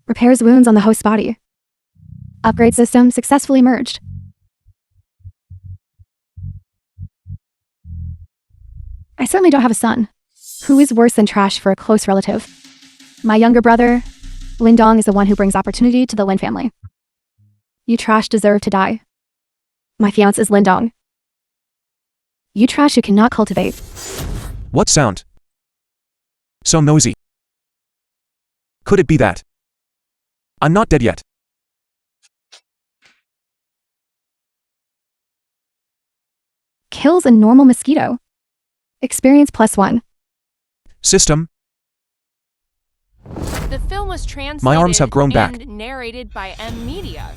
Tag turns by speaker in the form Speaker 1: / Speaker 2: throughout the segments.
Speaker 1: Repairs wounds on the host's body. Upgrade system successfully merged. I certainly don't have a son. Who is worse than trash for a close relative? My younger brother, Lindong, is the one who brings opportunity to the Lin family. You trash deserve to die. My fiance is Lindong. You trash who cannot cultivate.
Speaker 2: What sound? So nosy. Could it be that I'm not dead yet?
Speaker 1: Kills a normal mosquito. Experience +1.
Speaker 2: System.
Speaker 3: The film was translated
Speaker 2: My arms have grown back.
Speaker 3: and narrated by M Media.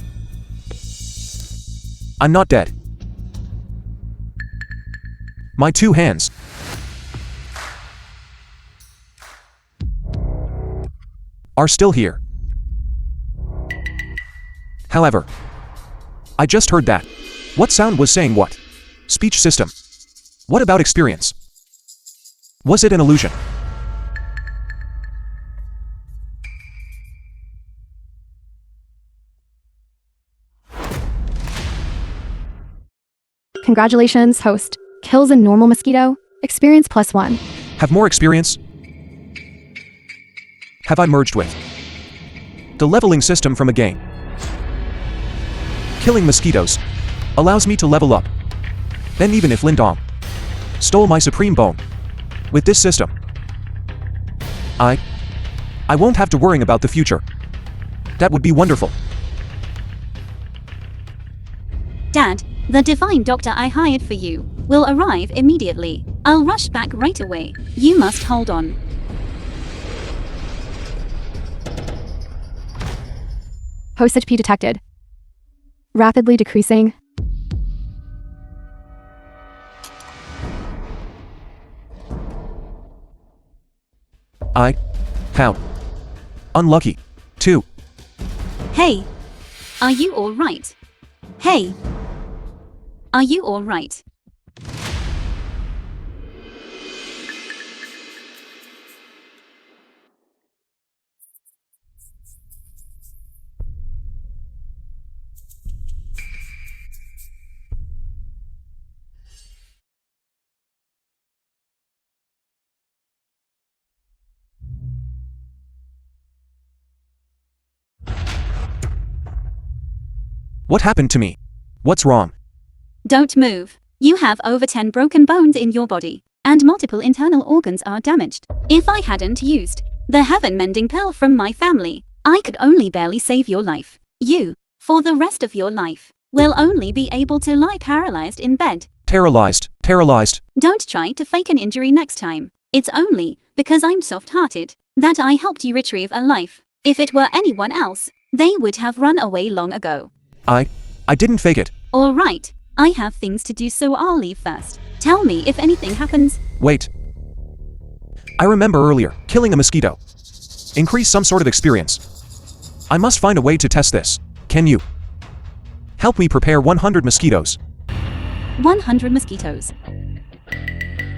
Speaker 2: I'm not dead. My 2 hands are still here. However, I just heard that. What sound was saying what? Speech system. What about experience? Was it an illusion?
Speaker 1: Congratulations, host. Kills a normal mosquito. Experience +1.
Speaker 2: Have more experience? Have I merged with the leveling system from a game? Killing mosquitoes allows me to level up. Then even if Lindong stole my supreme bone, with this system, I won't have to worry about the future. That would be wonderful.
Speaker 4: Dad, the divine doctor I hired for you will arrive immediately. I'll rush back right away. You must hold on.
Speaker 1: Host HP detected. Rapidly decreasing.
Speaker 2: How unlucky. 2.
Speaker 4: Hey, are you all right? Hey, are you all right?
Speaker 2: What happened to me? What's wrong?
Speaker 4: Don't move. You have over 10 broken bones in your body, and multiple internal organs are damaged. If I hadn't used the heaven-mending pill from my family, I could only barely save your life. You, for the rest of your life, will only be able to lie paralyzed in bed.
Speaker 2: Paralyzed.
Speaker 4: Don't try to fake an injury next time. It's only because I'm soft-hearted that I helped you retrieve a life. If it were anyone else, they would have run away long ago.
Speaker 2: I didn't fake it.
Speaker 4: All right. I have things to do, so I'll leave first. Tell me if anything happens.
Speaker 2: Wait. I remember earlier, killing a mosquito increased some sort of experience. I must find a way to test this. Can you help me prepare 100 mosquitoes?
Speaker 4: 100 mosquitoes.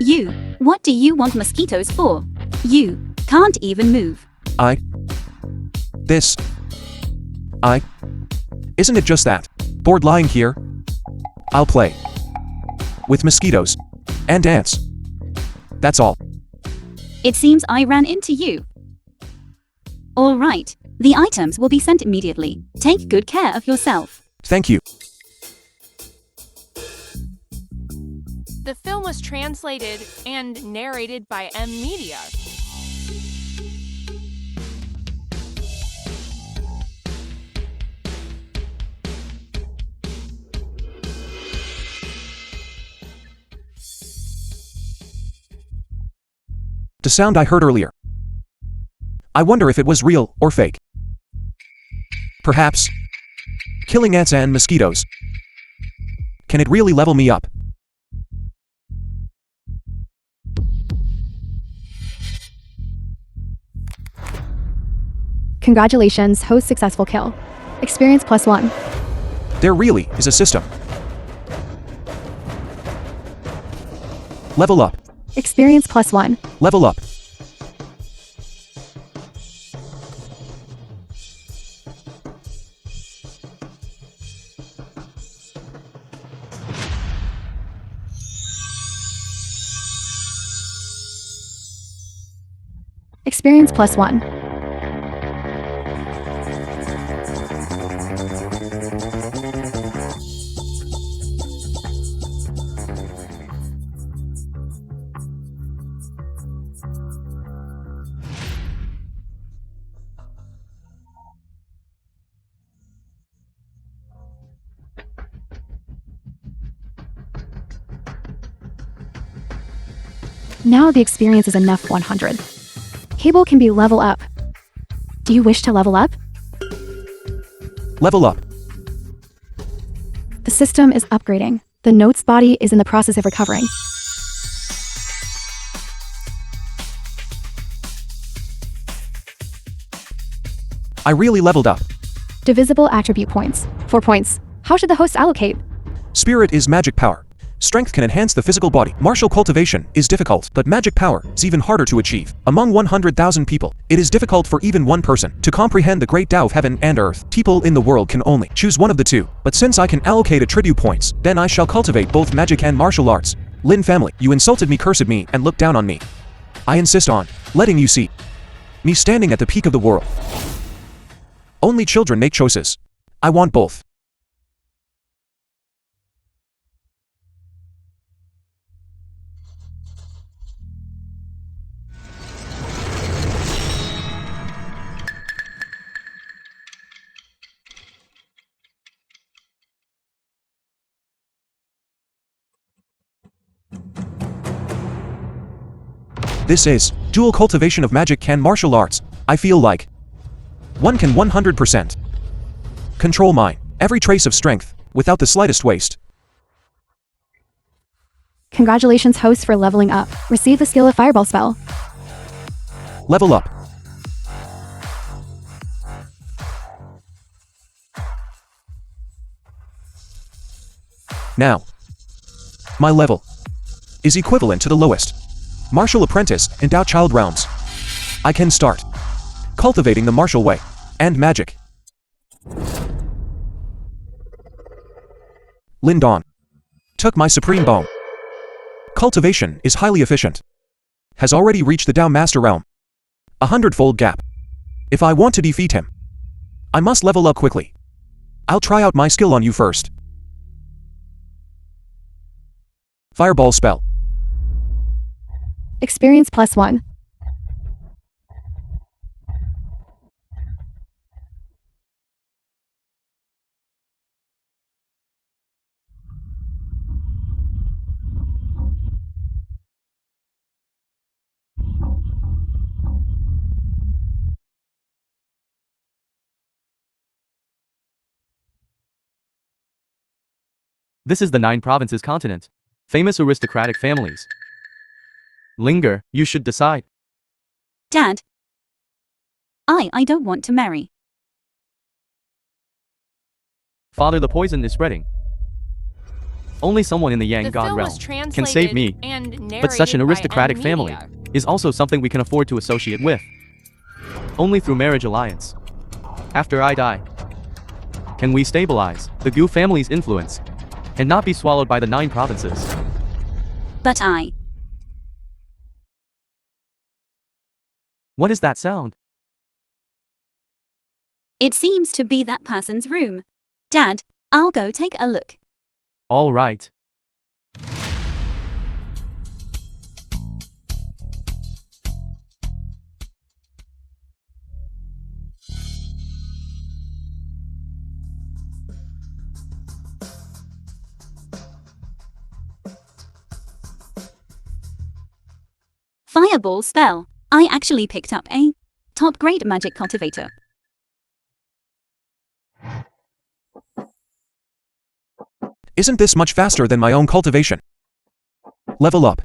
Speaker 4: You, what do you want mosquitoes for? You can't even move.
Speaker 2: Isn't it just that? Bored lying here? I'll play with mosquitoes and ants. That's all.
Speaker 4: It seems I ran into you. All right. The items will be sent immediately. Take good care of yourself.
Speaker 2: Thank you.
Speaker 3: The film was translated and narrated by M Media.
Speaker 2: The sound I heard earlier. I wonder if it was real or fake. Perhaps killing ants and mosquitoes. Can it really level me up?
Speaker 1: Congratulations, host successful kill. Experience +1.
Speaker 2: There really is a system. Level up.
Speaker 1: Experience +1.
Speaker 2: Level up.
Speaker 1: Experience +1. Now the experience is enough 100. Cable can be level up. Do you wish to level up?
Speaker 2: Level up.
Speaker 1: The system is upgrading. The note's body is in the process of recovering.
Speaker 2: I really leveled up.
Speaker 1: Divisible attribute points. 4 points. How should the host allocate?
Speaker 2: Spirit is magic power. Strength can enhance the physical body. Martial cultivation is difficult, but magic power is even harder to achieve. Among 100,000 people, it is difficult for even one person to comprehend the great Tao of heaven and earth. People in the world can only choose one of the two, but since I can allocate attribute points, then I shall cultivate both magic and martial arts. Lin family, you insulted me, cursed me, and looked down on me. I insist on letting you see me standing at the peak of the world. Only children make choices. I want both. This is dual cultivation of magic and martial arts. I feel like one can 100% control mine, every trace of strength, without the slightest waste.
Speaker 1: Congratulations, host, for leveling up. Receive the skill of Fireball spell.
Speaker 2: Level up. Now, my level is equivalent to the lowest martial apprentice in Tao Child realms. I can start cultivating the martial way and magic. Lin Dawn took my supreme bone. Cultivation is highly efficient. Has already reached the Tao Master realm. 100-fold gap. If I want to defeat him, I must level up quickly. I'll try out my skill on you first. Fireball spell.
Speaker 1: Experience +1.
Speaker 5: This is the 9 provinces continent. Famous aristocratic families. Linger, you should decide.
Speaker 4: Dad. I don't want to marry.
Speaker 5: Father, the poison is spreading. Only someone in the Yang
Speaker 3: The
Speaker 5: God
Speaker 3: film
Speaker 5: realm
Speaker 3: was
Speaker 5: can save me.
Speaker 3: and
Speaker 5: But such an
Speaker 3: narrated by
Speaker 5: aristocratic
Speaker 3: M
Speaker 5: family
Speaker 3: Media.
Speaker 5: is also something we can afford to associate with. Only through marriage alliance. After I die, can we stabilize the Gu family's influence and not be swallowed by the 9 provinces?
Speaker 4: But I.
Speaker 5: What is that sound?
Speaker 4: It seems to be that person's room. Dad, I'll go take a look.
Speaker 5: All right.
Speaker 4: Fireball spell. I actually picked up a top grade magic cultivator.
Speaker 2: Isn't this much faster than my own cultivation? Level up.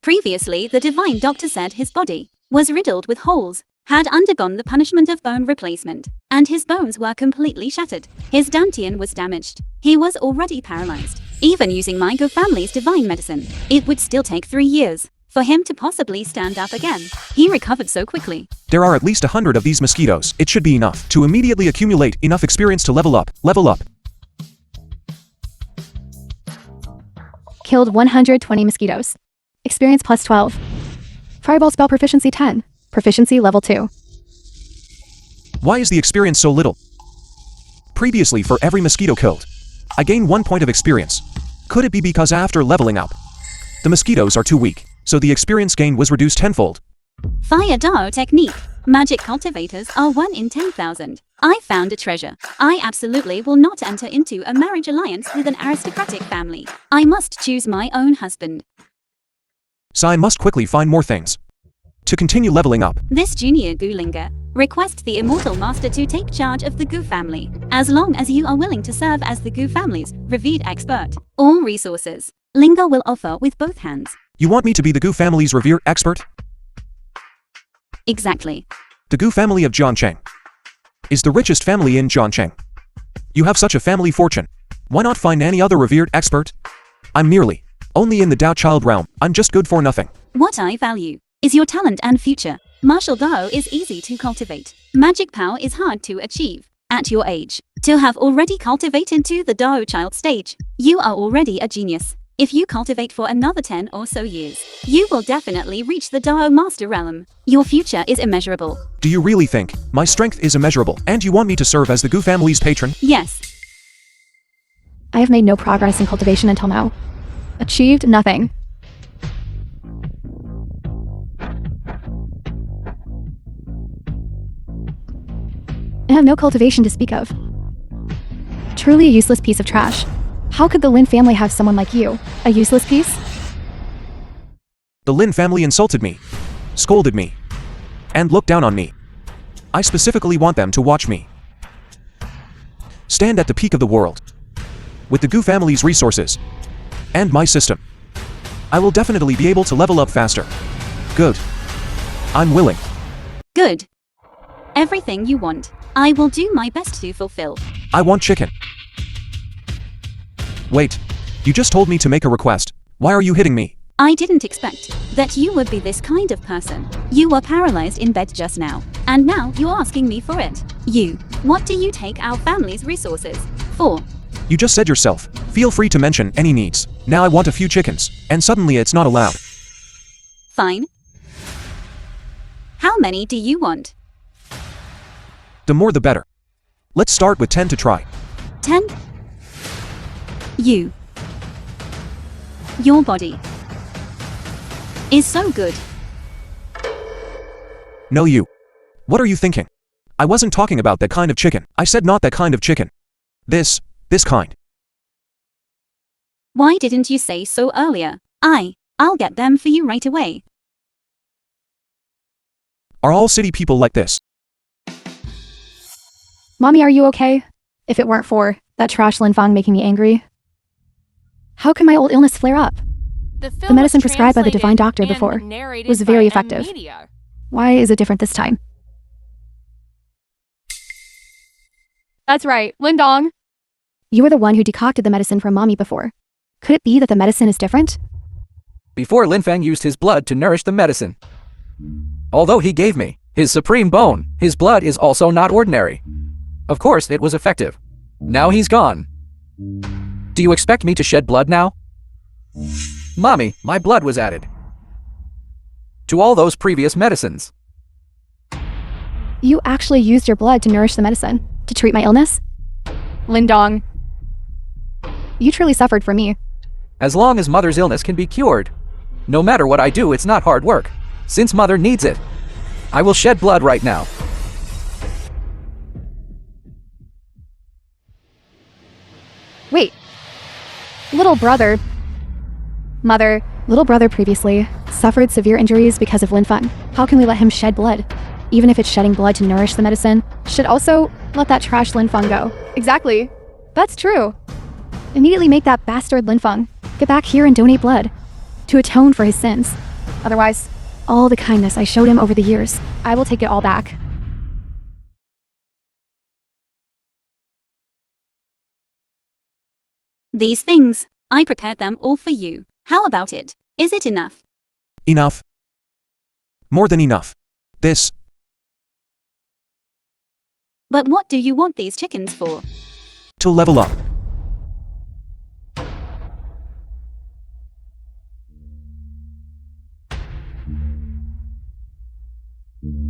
Speaker 4: Previously, the divine doctor said his body was riddled with holes, had undergone the punishment of bone replacement, and his bones were completely shattered. His dantian was damaged. He was already paralyzed. Even using my Go family's divine medicine, it would still take 3 years for him to possibly stand up again. He recovered so quickly.
Speaker 2: There are at least 100 of these mosquitoes. It should be enough to immediately accumulate enough experience to level up. Level up.
Speaker 1: Killed 120 mosquitoes. Experience plus 12. Fireball spell proficiency 10. Proficiency level 2.
Speaker 2: Why is the experience so little? Previously, for every mosquito killed, I gain 1 point of experience. Could it be because after leveling up, the mosquitoes are too weak, so the experience gain was reduced tenfold?
Speaker 4: Fire Dao technique. Magic cultivators are 1 in 10,000. I found a treasure. I absolutely will not enter into a marriage alliance with an aristocratic family. I must choose my own husband.
Speaker 2: So I must quickly find more things to continue leveling up.
Speaker 4: This junior Gulinger request the Immortal Master to take charge of the Gu family, as long as you are willing to serve as the Gu family's revered expert. All resources, Linga will offer with both hands.
Speaker 2: You want me to be the Gu family's revered expert?
Speaker 4: Exactly.
Speaker 2: The Gu family of THÄNG is the richest family in THÄNG. You have such a family fortune. Why not find any other revered expert? I'm merely only in the Dao child realm. I'm just good for nothing.
Speaker 4: What I value is your talent and future. Martial Dao is easy to cultivate. Magic power is hard to achieve. At your age, to have already cultivated to the Dao child stage, you are already a genius. If you cultivate for another 10 or so years, you will definitely reach the Dao Master realm. Your future is immeasurable.
Speaker 2: Do you really think my strength is immeasurable and you want me to serve as the Gu family's patron?
Speaker 4: Yes.
Speaker 1: I have made no progress in cultivation until now. Achieved nothing. I have no cultivation to speak of. Truly a useless piece of trash. How could the Lin family have someone like you? A useless piece?
Speaker 2: The Lin family insulted me, scolded me, and looked down on me. I specifically want them to watch me stand at the peak of the world. With the Gu family's resources and my system, I will definitely be able to level up faster. Good. I'm willing.
Speaker 4: Good. Everything you want, I will do my best to fulfill.
Speaker 2: I want chicken. Wait, you just told me to make a request. Why are you hitting me?
Speaker 4: I didn't expect that you would be this kind of person. You were paralyzed in bed just now, and now you're asking me for it. What do you take our family's resources for?
Speaker 2: You just said yourself. Feel free to mention any needs. Now I want a few chickens, and suddenly it's not allowed.
Speaker 4: Fine. How many do you want?
Speaker 2: The more the better. Let's start with 10 to try.
Speaker 4: 10? Your body is so good.
Speaker 2: No, you. What are you thinking? I wasn't talking about that kind of chicken. I said not that kind of chicken. This kind.
Speaker 4: Why didn't you say so earlier? I'll get them for you right away.
Speaker 2: Are all city people like this?
Speaker 1: Mommy, are you okay? If it weren't for that trash Lin Fang making me angry. How can my old illness flare up?
Speaker 3: The
Speaker 1: medicine prescribed by the divine doctor before was very effective. Why is it different this time? That's right, Lindong. You were the one who decocted the medicine for Mommy before. Could it be that the medicine is different?
Speaker 6: Before Lin Fang used his blood to nourish the medicine. Although he gave me his supreme bone, his blood is also not ordinary. Of course, it was effective. Now he's gone. Do you expect me to shed blood now? Mommy, my blood was added to all those previous medicines.
Speaker 1: You actually used your blood to nourish the medicine, to treat my illness? Lindong. You truly suffered for me.
Speaker 6: As long as Mother's illness can be cured. No matter what I do, it's not hard work. Since Mother needs it, I will shed blood right now.
Speaker 1: Wait. Little brother. Mother, little brother previously suffered severe injuries because of Lin Feng. How can we let him shed blood? Even if it's shedding blood to nourish the medicine, should also let that trash Lin Feng go. Exactly. That's true. Immediately make that bastard Lin Feng get back here and donate blood to atone for his sins. Otherwise, all the kindness I showed him over the years, I will take it all back.
Speaker 4: These things, I prepared them all for you. How about it? Is it enough?
Speaker 2: Enough. More than enough. This.
Speaker 4: But what do you want these chickens for?
Speaker 2: To level up.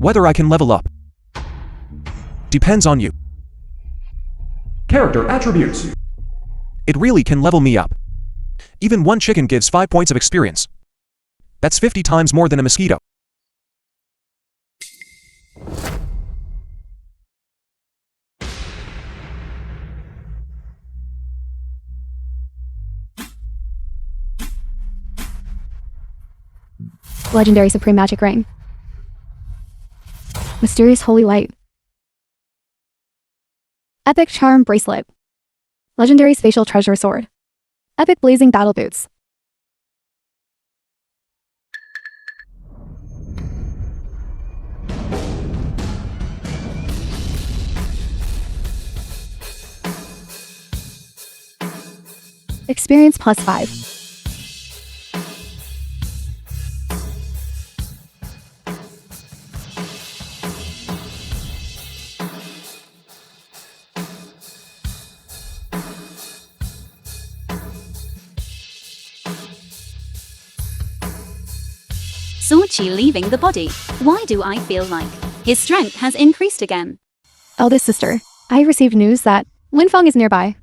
Speaker 2: Whether I can level up depends on you. Character attributes. It really can level me up. Even one chicken gives 5 points of experience. That's 50 times more than a mosquito.
Speaker 1: Legendary Supreme Magic Ring. Mysterious Holy Light. Epic Charm Bracelet. Legendary Spatial Treasure Sword. Epic Blazing Battle Boots. Experience plus 5.
Speaker 4: Sorchi leaving the body. Why do I feel like his strength has increased again?
Speaker 1: Eldest sister, I received news that Linfeng is nearby.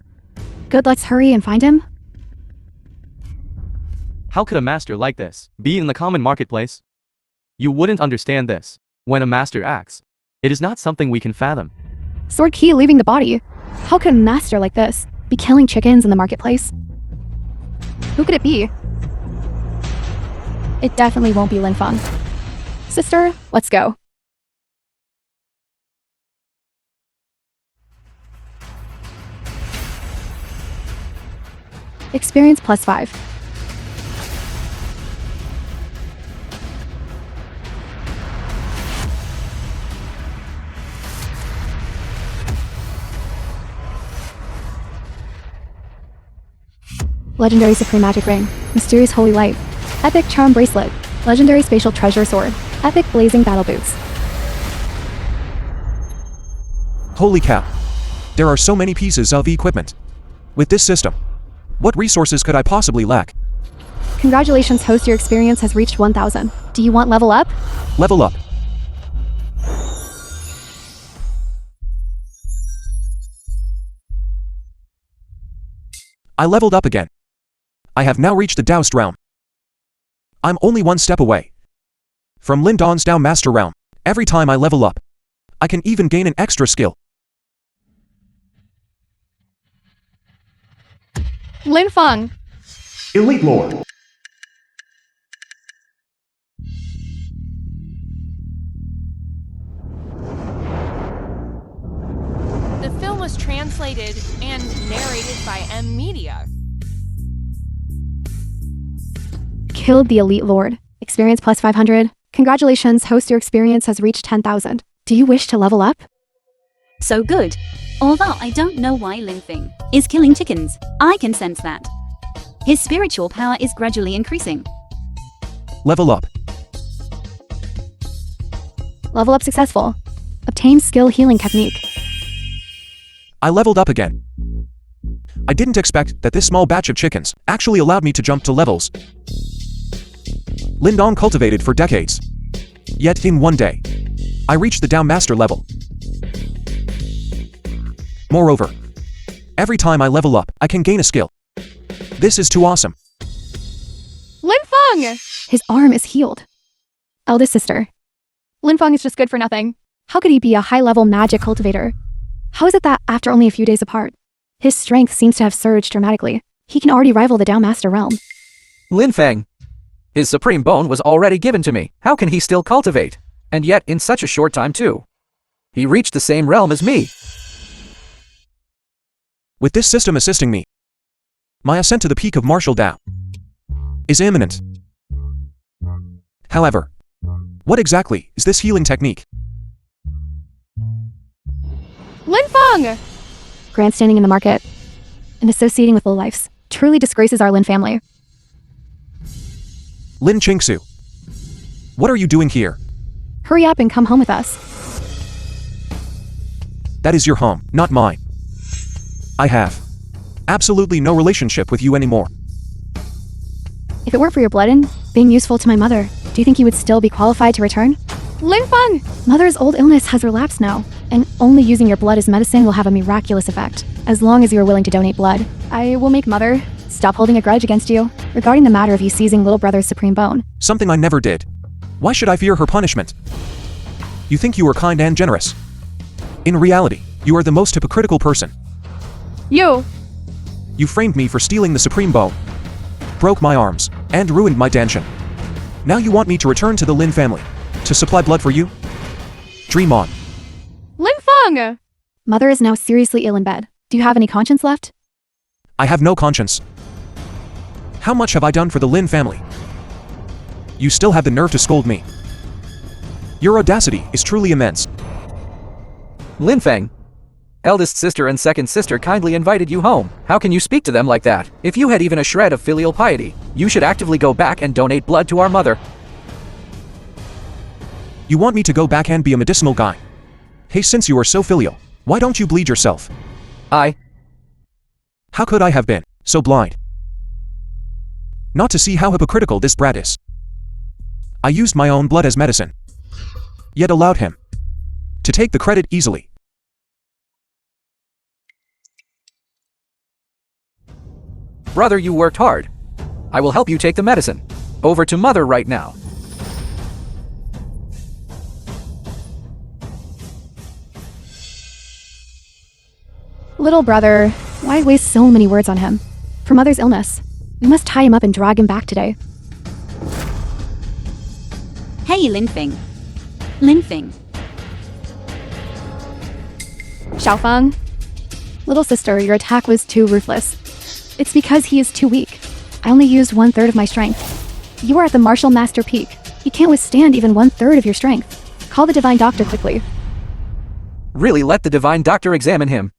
Speaker 1: Good, let's hurry and find him.
Speaker 5: How could a master like this be in the common marketplace? You wouldn't understand this. When a master acts, it is not something we can fathom.
Speaker 1: Sword Key leaving the body. How could a master like this be killing chickens in the marketplace? Who could it be? It definitely won't be Linfeng. Sister, let's go. Experience plus 5. Legendary Supreme Magic Ring. Mysterious Holy Light. Epic Charm Bracelet. Legendary Spatial Treasure Sword. Epic Blazing Battle Boots.
Speaker 2: Holy cow. There are so many pieces of equipment. With this system, what resources could I possibly lack?
Speaker 1: Congratulations, host, your experience has reached 1000. Do you want level up?
Speaker 2: Level up. I leveled up again. I have now reached the Daoist realm. I'm only one step away from Lindong's Dao Master realm. Every time I level up, I can even gain an extra skill.
Speaker 1: Linfeng.
Speaker 2: Elite Lord.
Speaker 3: The film was translated and narrated by M Media.
Speaker 1: Killed the Elite Lord. Experience plus 500. Congratulations, host, your experience has reached 10,000. Do you wish to level up?
Speaker 4: So good. Although I don't know why Linfeng is killing chickens, I can sense that his spiritual power is gradually increasing.
Speaker 2: Level up.
Speaker 1: Level up successful. Obtain skill healing technique.
Speaker 2: I leveled up again. I didn't expect that this small batch of chickens actually allowed me to jump to levels Lindong cultivated for decades. Yet in one day, I reached the Dao Master level. Moreover, every time I level up, I can gain a skill. This is too awesome.
Speaker 1: Linfeng! His arm is healed. Eldest sister. Linfeng is just good for nothing. How could he be a high-level magic cultivator? How is it that, after only a few days apart, his strength seems to have surged dramatically? He can already rival the Dao Master realm.
Speaker 6: Linfeng. His supreme bone was already given to me. How can he still cultivate? And yet in such a short time too. He reached the same realm as me.
Speaker 2: With this system assisting me, my ascent to the peak of martial Dao is imminent. However, what exactly is this healing technique?
Speaker 1: Linfeng! Grandstanding in the market and associating with lowlifes truly disgraces our Lin family.
Speaker 2: Lin Qingsu, what are you doing here?
Speaker 1: Hurry up and come home with us.
Speaker 2: That is your home, not mine. I have absolutely no relationship with you anymore.
Speaker 1: If it weren't for your blood in being useful to my mother, do you think you would still be qualified to return? Lin Feng! Mother's old illness has relapsed now, and only using your blood as medicine will have a miraculous effect. As long as you are willing to donate blood, I will make Mother stop holding a grudge against you regarding the matter of you seizing little brother's supreme bone.
Speaker 2: Something I never did. Why should I fear her punishment? You think you are kind and generous. In reality, you are the most hypocritical person.
Speaker 1: You!
Speaker 2: You framed me for stealing the supreme bone, broke my arms, and ruined my danshin. Now you want me to return to the Lin family, to supply blood for you? Dream on.
Speaker 1: Lin Feng! Mother is now seriously ill in bed. Do you have any conscience left?
Speaker 2: I have no conscience. How much have I done for the Lin family? You still have the nerve to scold me. Your audacity is truly immense.
Speaker 6: Lin Feng, eldest sister and second sister kindly invited you home. How can you speak to them like that? If you had even a shred of filial piety, you should actively go back and donate blood to our mother.
Speaker 2: You want me to go back and be a medicinal guy? Hey, since you are so filial, why don't you bleed yourself? How could I have been so blind? Not to see how hypocritical this brat is. I used my own blood as medicine, yet allowed him to take the credit easily.
Speaker 6: Brother, you worked hard. I will help you take the medicine. Over to mother right now.
Speaker 1: Little brother, why waste so many words on him? For Mother's illness, we must tie him up and drag him back today.
Speaker 4: Hey, Lin Feng. Lin Feng.
Speaker 1: Xiaofeng. Little sister, your attack was too ruthless. It's because he is too weak. I only used 1/3 of my strength. You are at the martial master peak. He can't withstand even 1/3 of your strength. Call the divine doctor quickly.
Speaker 6: Really, let the divine doctor examine him.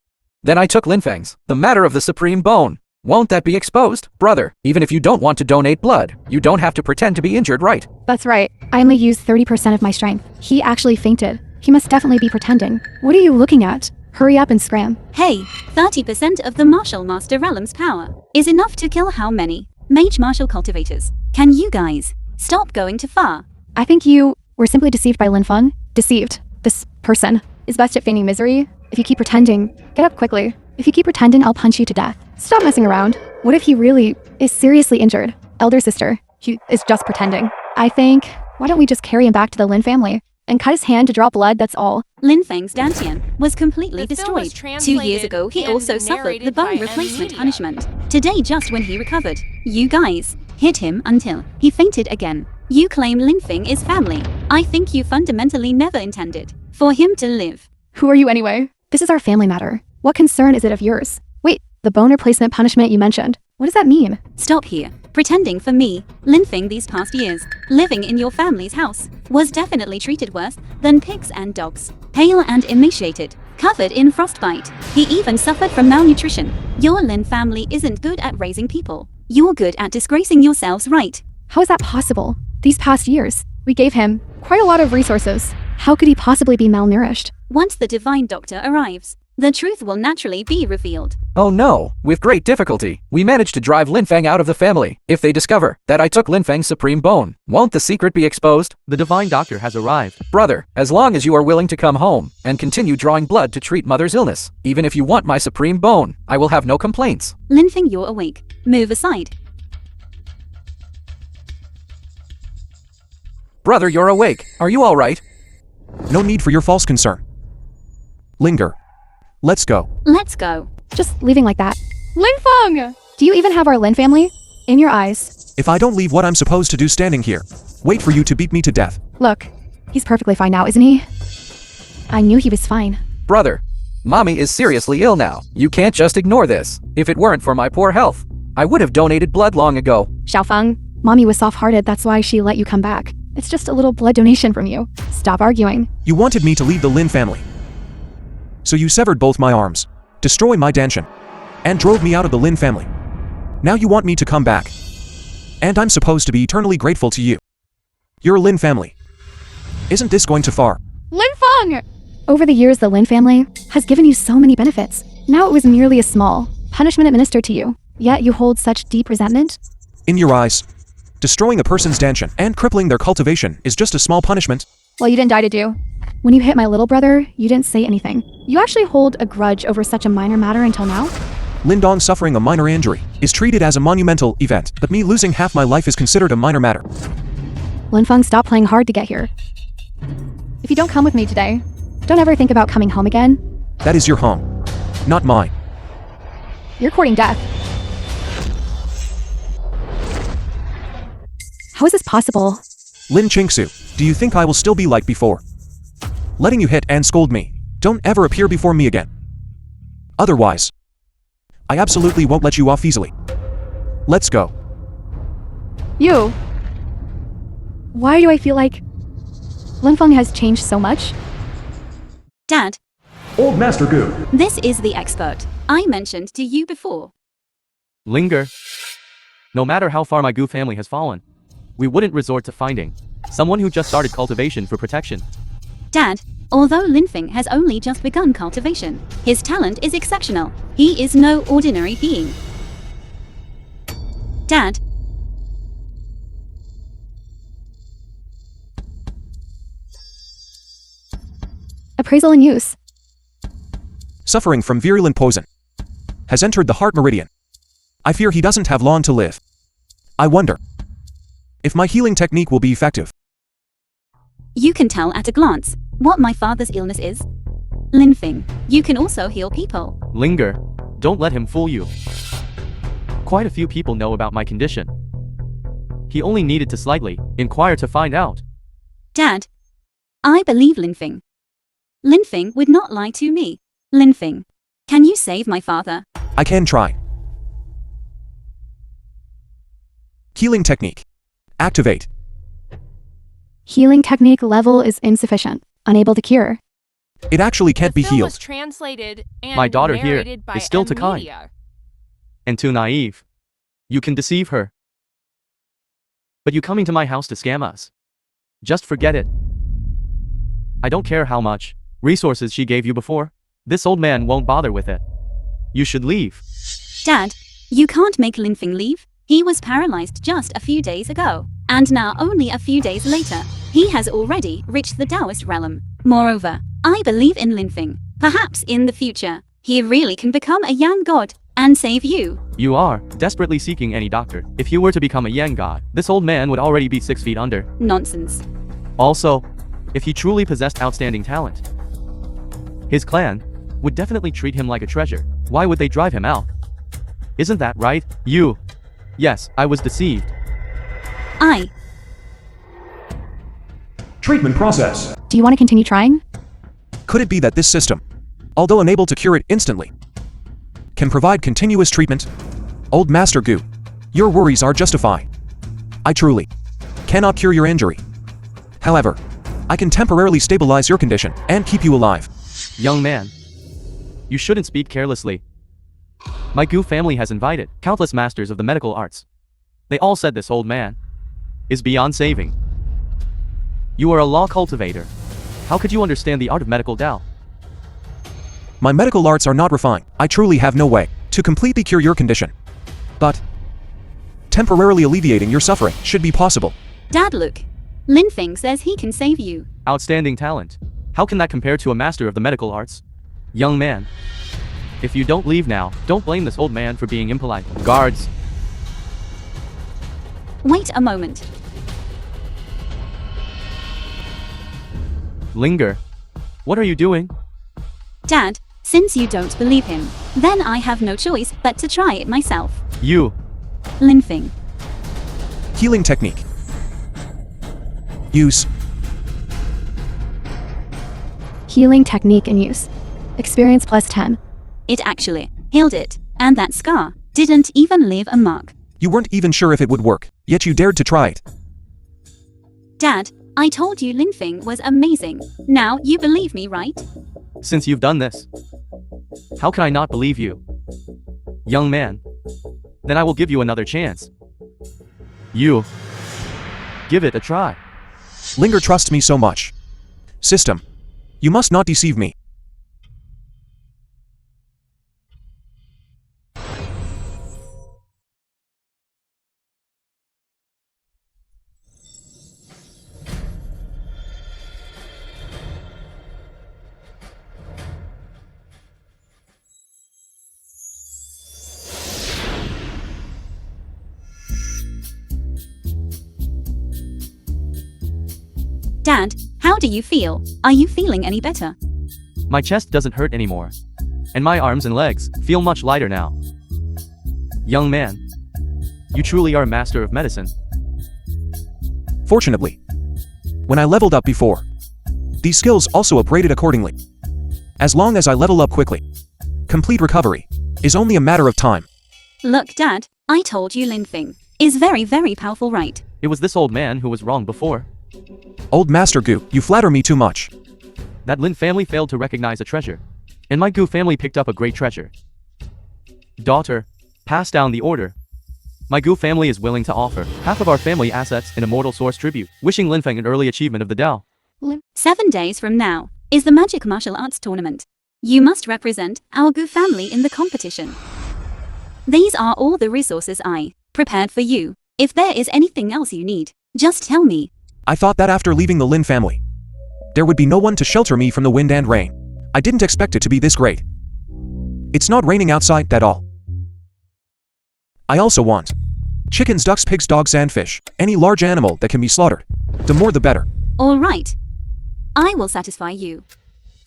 Speaker 6: Then I took Lin Feng's, the matter of the supreme bone. Won't that be exposed? Brother, even if you don't want to donate blood, you don't have to pretend to be injured, right?
Speaker 1: That's right. I only used 30% of my strength. He actually fainted. He must definitely be pretending. What are you looking at? Hurry up and scram.
Speaker 4: Hey, 30% of the martial master realm's power is enough to kill how many mage martial cultivators? Can you guys stop going too far?
Speaker 1: I think you were simply deceived by Lin Feng. Deceived. This person is best at feigning misery. If you keep pretending, get up quickly. If you keep pretending, I'll punch you to death. Stop messing around. What if he really is seriously injured? Elder sister, he is just pretending. I think, why don't we just carry him back to the Lin family and cut his hand to draw blood, that's all.
Speaker 4: Lin Feng's dantian was completely
Speaker 3: The film was
Speaker 4: destroyed. 2 years
Speaker 3: translated
Speaker 4: ago, he
Speaker 3: and
Speaker 4: also suffered the
Speaker 3: narrated by
Speaker 4: bone replacement
Speaker 3: Media.
Speaker 4: punishment. Today, just when he recovered, you guys hit him until he fainted again. You claim Lin Feng is family. I think you fundamentally never intended for him to live.
Speaker 1: Who are you anyway? This is our family matter. What concern is it of yours? Wait, the bone replacement punishment you mentioned. What does that mean?
Speaker 4: Stop here. Pretending for me, Lin Feng these past years, living in your family's house, was definitely treated worse than pigs and dogs. Pale and emaciated, covered in frostbite. He even suffered from malnutrition. Your Lin family isn't good at raising people. You're good at disgracing yourselves, right?
Speaker 1: How is that possible? These past years, we gave him quite a lot of resources. How could he possibly be malnourished?
Speaker 4: Once the divine doctor arrives, the truth will naturally be revealed.
Speaker 6: Oh no, with great difficulty, we managed to drive Lin Feng out of the family. If they discover that I took Lin Feng's supreme bone, won't the secret be exposed?
Speaker 5: The divine doctor has arrived.
Speaker 6: Brother, as long as you are willing to come home and continue drawing blood to treat mother's illness, even if you want my supreme bone, I will have no complaints.
Speaker 4: Lin Feng, you're awake. Move aside.
Speaker 6: Brother, you're awake. Are you all right?
Speaker 2: No need for your false concern. Linger. Let's go.
Speaker 4: Let's go.
Speaker 1: Just leaving like that. Lin Feng! Do you even have our Lin family? In your eyes.
Speaker 2: If I don't leave what I'm supposed to do standing here, wait for you to beat me to death.
Speaker 1: Look, he's perfectly fine now, isn't he? I knew he was fine.
Speaker 6: Brother, mommy is seriously ill now. You can't just ignore this. If it weren't for my poor health, I would have donated blood long ago.
Speaker 1: Xiaofeng, mommy was soft-hearted, that's why she let you come back. It's just a little blood donation from you. Stop arguing.
Speaker 2: You wanted me to leave the Lin family. So you severed both my arms, destroyed my danshin, and drove me out of the Lin family. Now you want me to come back. And I'm supposed to be eternally grateful to you. You're a Lin family. Isn't this going too far?
Speaker 1: Lin Feng! Over the years, the Lin family has given you so many benefits. Now it was merely a small punishment administered to you. Yet you hold such deep resentment?
Speaker 2: In your eyes, destroying a person's danshin and crippling their cultivation is just a small punishment.
Speaker 1: Well, you didn't die to do. When you hit my little brother, you didn't say anything. You actually hold a grudge over such a minor matter until now?
Speaker 2: Lindong suffering a minor injury is treated as a monumental event, but me losing half my life is considered a minor matter.
Speaker 1: Linfeng, stop playing hard to get here. If you don't come with me today, don't ever think about coming home again.
Speaker 2: That is your home, not mine.
Speaker 1: You're courting death. How is this possible?
Speaker 2: Lin Qingsu, do you think I will still be like before? Letting you hit and scold me. Don't ever appear before me again. Otherwise, I absolutely won't let you off easily. Let's go.
Speaker 1: You. Why do I feel like Linfeng has changed so much?
Speaker 4: Dad,
Speaker 2: Old Master Gu.
Speaker 4: this is the expert I mentioned to you before.
Speaker 5: Linger. No matter how far my Gu family has fallen, we wouldn't resort to finding someone who just started cultivation for protection.
Speaker 4: Dad, although Linfeng has only just begun cultivation, his talent is exceptional. He is no ordinary being. Dad,
Speaker 1: Appraisal in use.
Speaker 2: Suffering from virulent poison. Has entered the heart meridian. I fear he doesn't have long to live. I wonder if my healing technique will be effective.
Speaker 4: you can tell at a glance what my father's illness is. Linfeng, you can also heal people.
Speaker 5: Linger. Don't let him fool you. Quite a few people know about my condition. He only needed to slightly inquire to find out.
Speaker 4: Dad, I believe Linfeng. Linfeng would not lie to me. Linfeng, can you save my father?
Speaker 2: I can try. Healing technique. Activate.
Speaker 1: Healing technique level is insufficient. Unable to cure.
Speaker 2: It actually can't
Speaker 3: The
Speaker 2: be
Speaker 3: film
Speaker 2: healed.
Speaker 3: was translated and
Speaker 5: My daughter here
Speaker 3: narrated by
Speaker 5: is still
Speaker 3: M
Speaker 5: TImôN.
Speaker 3: Media.
Speaker 5: And too naive. You can deceive her. But you coming to my house to scam us. Just forget it. I don't care how much resources she gave you before. This old man won't bother with it. You should leave.
Speaker 4: Dad, you can't make Linfeng leave. He was paralyzed just a few days ago. And now only a few days later, he has already reached the Taoist realm. Moreover, I believe in Linfeng. Perhaps in the future, he really can become a Yang god and save you.
Speaker 5: You are desperately seeking any doctor. If you were to become a Yang god, this old man would already be 6 feet under.
Speaker 4: Nonsense.
Speaker 5: Also, if he truly possessed outstanding talent, his clan would definitely treat him like a treasure. Why would they drive him out? Isn't that right? You. Yes, I was deceived.
Speaker 2: Treatment process.
Speaker 1: Do you want to continue trying?
Speaker 2: Could it be that this system, although unable to cure it instantly, can provide continuous treatment? Old Master Gu, your worries are justified. I truly cannot cure your injury. However, I can temporarily stabilize your condition and keep you alive.
Speaker 5: Young man, you shouldn't speak carelessly. My Gu family has invited countless masters of the medical arts. They all said this old man is beyond saving. You are a law cultivator. How could you understand the art of medical Dao?
Speaker 2: My medical arts are not refined. I truly have no way to completely cure your condition. But temporarily alleviating your suffering should be possible.
Speaker 4: Dad, look. Linfeng says he can save you.
Speaker 5: Outstanding talent. How can that compare to a master of the medical arts? Young man, if you don't leave now, don't blame this old man for being impolite. Guards.
Speaker 4: Wait a moment.
Speaker 5: Linger. What are you doing?
Speaker 4: Dad, since you don't believe him, then I have no choice but to try it myself.
Speaker 5: You.
Speaker 4: Linfeng.
Speaker 2: Healing technique. Use.
Speaker 1: Healing technique in use. Experience plus 10.
Speaker 4: It actually healed it, and that scar didn't even leave a mark.
Speaker 2: You weren't even sure if it would work, yet you dared to try it.
Speaker 4: Dad, I told you Linfeng was amazing. Now you believe me, right?
Speaker 5: Since you've done this, how can I not believe you? Young man, then I will give you another chance. You. Give it a try.
Speaker 2: Linger trusts me so much. System, you must not deceive me.
Speaker 4: Dad, how do you feel? Are you feeling any better?
Speaker 5: My chest doesn't hurt anymore. And my arms and legs feel much lighter now. Young man, you truly are a master of medicine.
Speaker 2: Fortunately, when I leveled up before, these skills also upgraded accordingly. As long as I level up quickly, complete recovery is only a matter of time.
Speaker 4: Look, Dad, I told you Linfeng is very, very powerful, right?
Speaker 5: It was this old man who was wrong before.
Speaker 2: Old Master Gu, you flatter me too much.
Speaker 5: That Lin family failed to recognize a treasure. And my Gu family picked up a great treasure. Daughter, pass down the order. My Gu family is willing to offer half of our family assets in Immortal Source tribute, wishing Linfeng an early achievement of the Dao.
Speaker 4: 7 days from now is the Magic Martial Arts Tournament. You must represent our Gu family in the competition. These are all the resources I prepared for you. If there is anything else you need, just tell me.
Speaker 2: I thought that after leaving the Lin family, there would be no one to shelter me from the wind and rain. I didn't expect it to be this great. It's not raining outside at all. I also want chickens, ducks, pigs, dogs, and fish. Any large animal that can be slaughtered. The more the better.
Speaker 4: All right. I will satisfy you.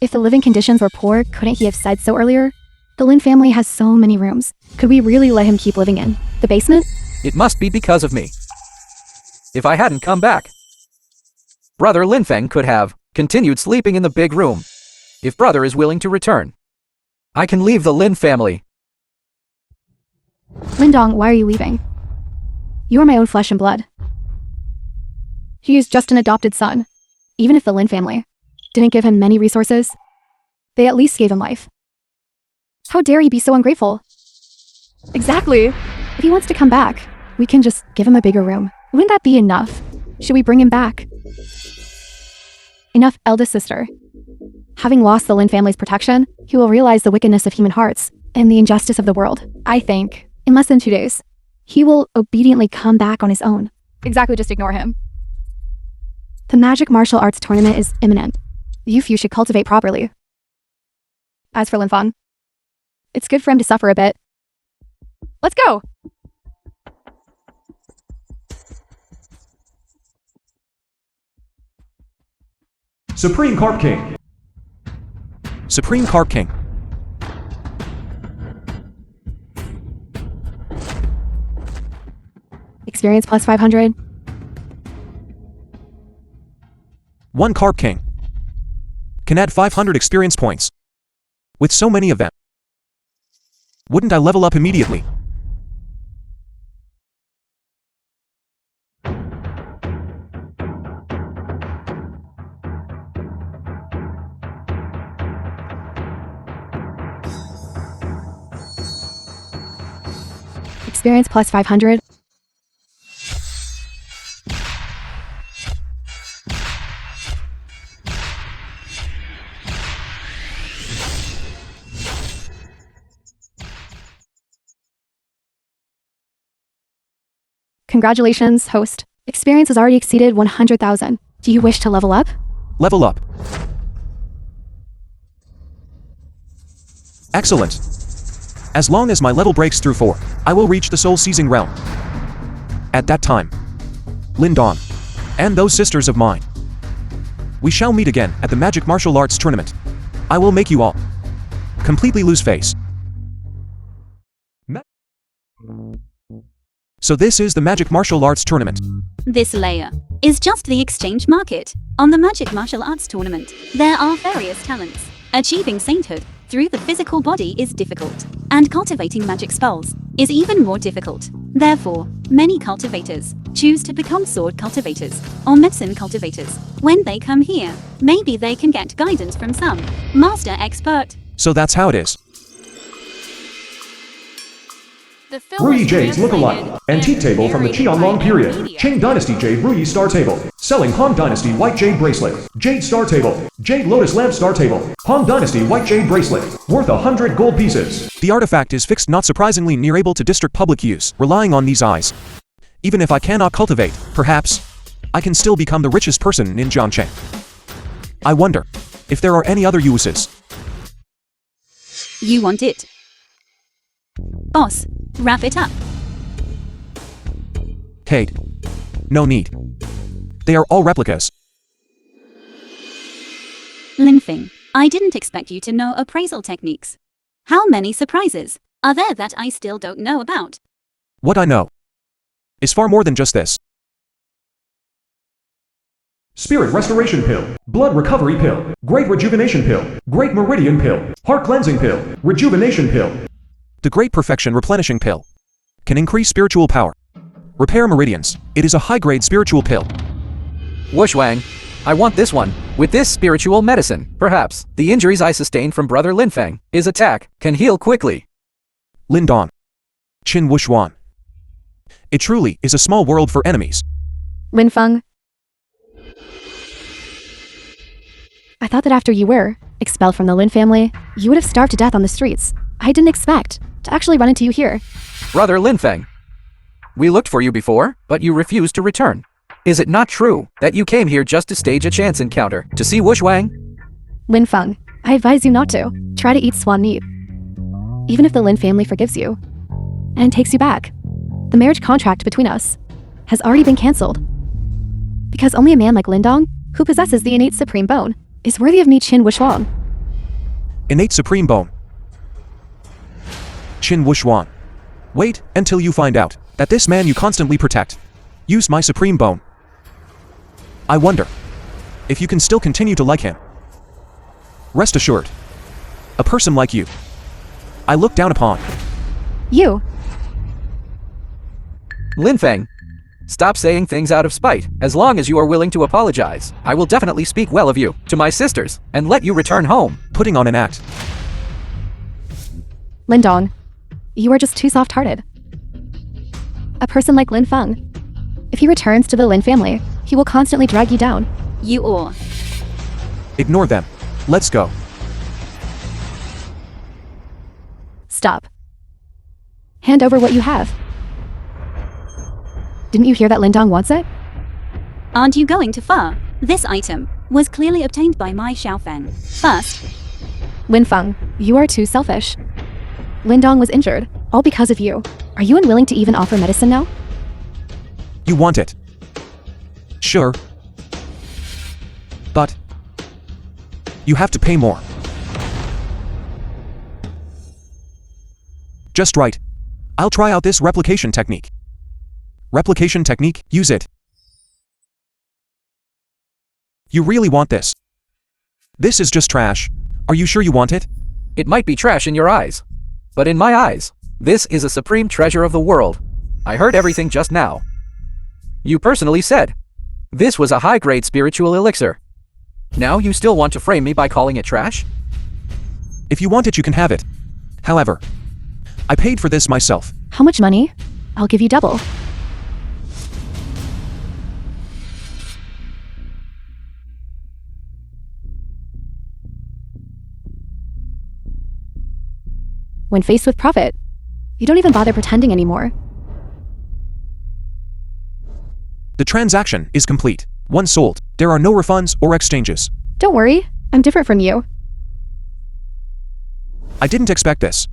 Speaker 1: If the living conditions were poor, couldn't he have said so earlier? The Lin family has so many rooms. Could we really let him keep living in the basement?
Speaker 6: It must be because of me. If I hadn't come back, Brother Linfeng could have continued sleeping in the big room. If brother is willing to return, I can leave the Lin family.
Speaker 1: Lindong, why are you leaving? You are my own flesh and blood. He is just an adopted son. Even if the Lin family didn't give him many resources, they at least gave him life. How dare he be so ungrateful? Exactly. If he wants to come back, we can just give him a bigger room. Wouldn't that be enough? Should we bring him back? Enough, eldest sister. Having lost the Lin family's protection, he will realize the wickedness of human hearts and the injustice of the world. I think, in less than 2 days, he will obediently come back on his own. Exactly, just ignore him. The Magic Martial Arts Tournament is imminent. You few should cultivate properly. As for Linfan, it's good for him to suffer a bit. Let's go!
Speaker 2: Supreme Carp King. Supreme Carp King.
Speaker 1: Experience plus 500.
Speaker 2: 1 Carp King can add 500 experience points. With so many of them, wouldn't I level up immediately?
Speaker 1: Experience plus 500. Congratulations, host. Experience has already exceeded 100,000. Do you wish to level up?
Speaker 2: Level up. Excellent. As long as my level breaks through 4, I will reach the soul-seizing realm. At that time, Lindon, and those sisters of mine, we shall meet again at the Magic Martial Arts Tournament. I will make you all completely lose face. So this is the Magic Martial Arts Tournament.
Speaker 4: This layer is just the exchange market. On the Magic Martial Arts Tournament, there are various talents. Achieving sainthood through the physical body is difficult, and cultivating magic spells is even more difficult. Therefore, many cultivators choose to become sword cultivators or medicine cultivators. When they come here, maybe they can get guidance from some master expert.
Speaker 2: So that's how it is.
Speaker 3: The film
Speaker 7: Ruyi
Speaker 3: was
Speaker 7: Jade's look-alike.
Speaker 3: translated
Speaker 7: Antique
Speaker 3: and
Speaker 7: table from the
Speaker 3: narrated
Speaker 7: Qianlong
Speaker 3: by
Speaker 7: period.
Speaker 3: Media.
Speaker 7: Qing Dynasty Jade Ruyi Star Table. Selling Han Dynasty White Jade Bracelet. Jade Star Table. Jade Lotus Lamp Star Table. Han Dynasty White Jade Bracelet. Worth 100 gold pieces.
Speaker 2: The artifact is fixed, not surprisingly near able to district public use, relying on these eyes. Even if I cannot cultivate, perhaps, I can still become the richest person in Jiangcheng. I wonder if there are any other uses.
Speaker 4: You want it? Boss, wrap it up.
Speaker 2: Kate. No need. They are all replicas.
Speaker 4: Linfeng, I didn't expect you to know appraisal techniques. How many surprises are there that I still don't know about?
Speaker 2: What I know is far more than just this.
Speaker 7: Spirit Restoration Pill, Blood Recovery Pill, Great Rejuvenation Pill, Great Meridian Pill, Heart Cleansing Pill, Rejuvenation Pill.
Speaker 2: The Great Perfection Replenishing Pill can increase spiritual power, repair meridians. It is a high-grade spiritual pill.
Speaker 6: Wushwang, I want this one. With this spiritual medicine, perhaps, the injuries I sustained from Brother Linfeng, his attack, can heal quickly.
Speaker 2: Lindong. Qin Wuxuan. It truly is a small world for enemies.
Speaker 1: Linfeng. I thought that after you were expelled from the Lin family, you would have starved to death on the streets. I didn't expect to actually run into you here.
Speaker 6: Brother Linfeng, we looked for you before, but you refused to return. Is it not true that you came here just to stage a chance encounter to see Wushwang?
Speaker 1: Linfeng, I advise you not to. Try to eat swan meat. Even if the Lin family forgives you and takes you back, the marriage contract between us has already been cancelled. Because only a man like Lindong, who possesses the innate supreme bone, is worthy of me, Qin Wuxuan.
Speaker 2: Innate supreme bone. Qin Wuxuan. Wait until you find out that this man you constantly protect used my supreme bone. I wonder if you can still continue to like him. Rest assured, a person like you, I look down upon.
Speaker 1: You.
Speaker 6: Linfeng, stop saying things out of spite. As long as you are willing to apologize, I will definitely speak well of you to my sisters and let you return home.
Speaker 2: Putting on an act.
Speaker 1: Lindong, you are just too soft-hearted. A person like Linfeng, if he returns to the Lin family, he will constantly drag you down.
Speaker 4: You or.
Speaker 2: Ignore them. Let's go.
Speaker 1: Stop. Hand over what you have. Didn't you hear that Lindong wants it?
Speaker 4: Aren't you going too far? This item was clearly obtained by my Xiaofeng. First,
Speaker 1: Linfeng, you are too selfish. Lindong was injured, all because of you. Are you unwilling to even offer medicine now?
Speaker 2: You want it. Sure. But you have to pay more. Just right. I'll try out this replication technique. Replication technique, use it. You really want this? This is just trash. Are you sure you want it?
Speaker 6: It might be trash in your eyes, but in my eyes, this is a supreme treasure of the world. I heard everything just now. You personally said this was a high-grade spiritual elixir. Now you still want to frame me by calling it trash?
Speaker 2: If you want it, you can have it. However, I paid for this myself.
Speaker 1: How much money? I'll give you double. When faced with profit, you don't even bother pretending anymore.
Speaker 2: The transaction is complete. Once sold, there are no refunds or exchanges.
Speaker 1: Don't worry, I'm different from you.
Speaker 2: I didn't expect this.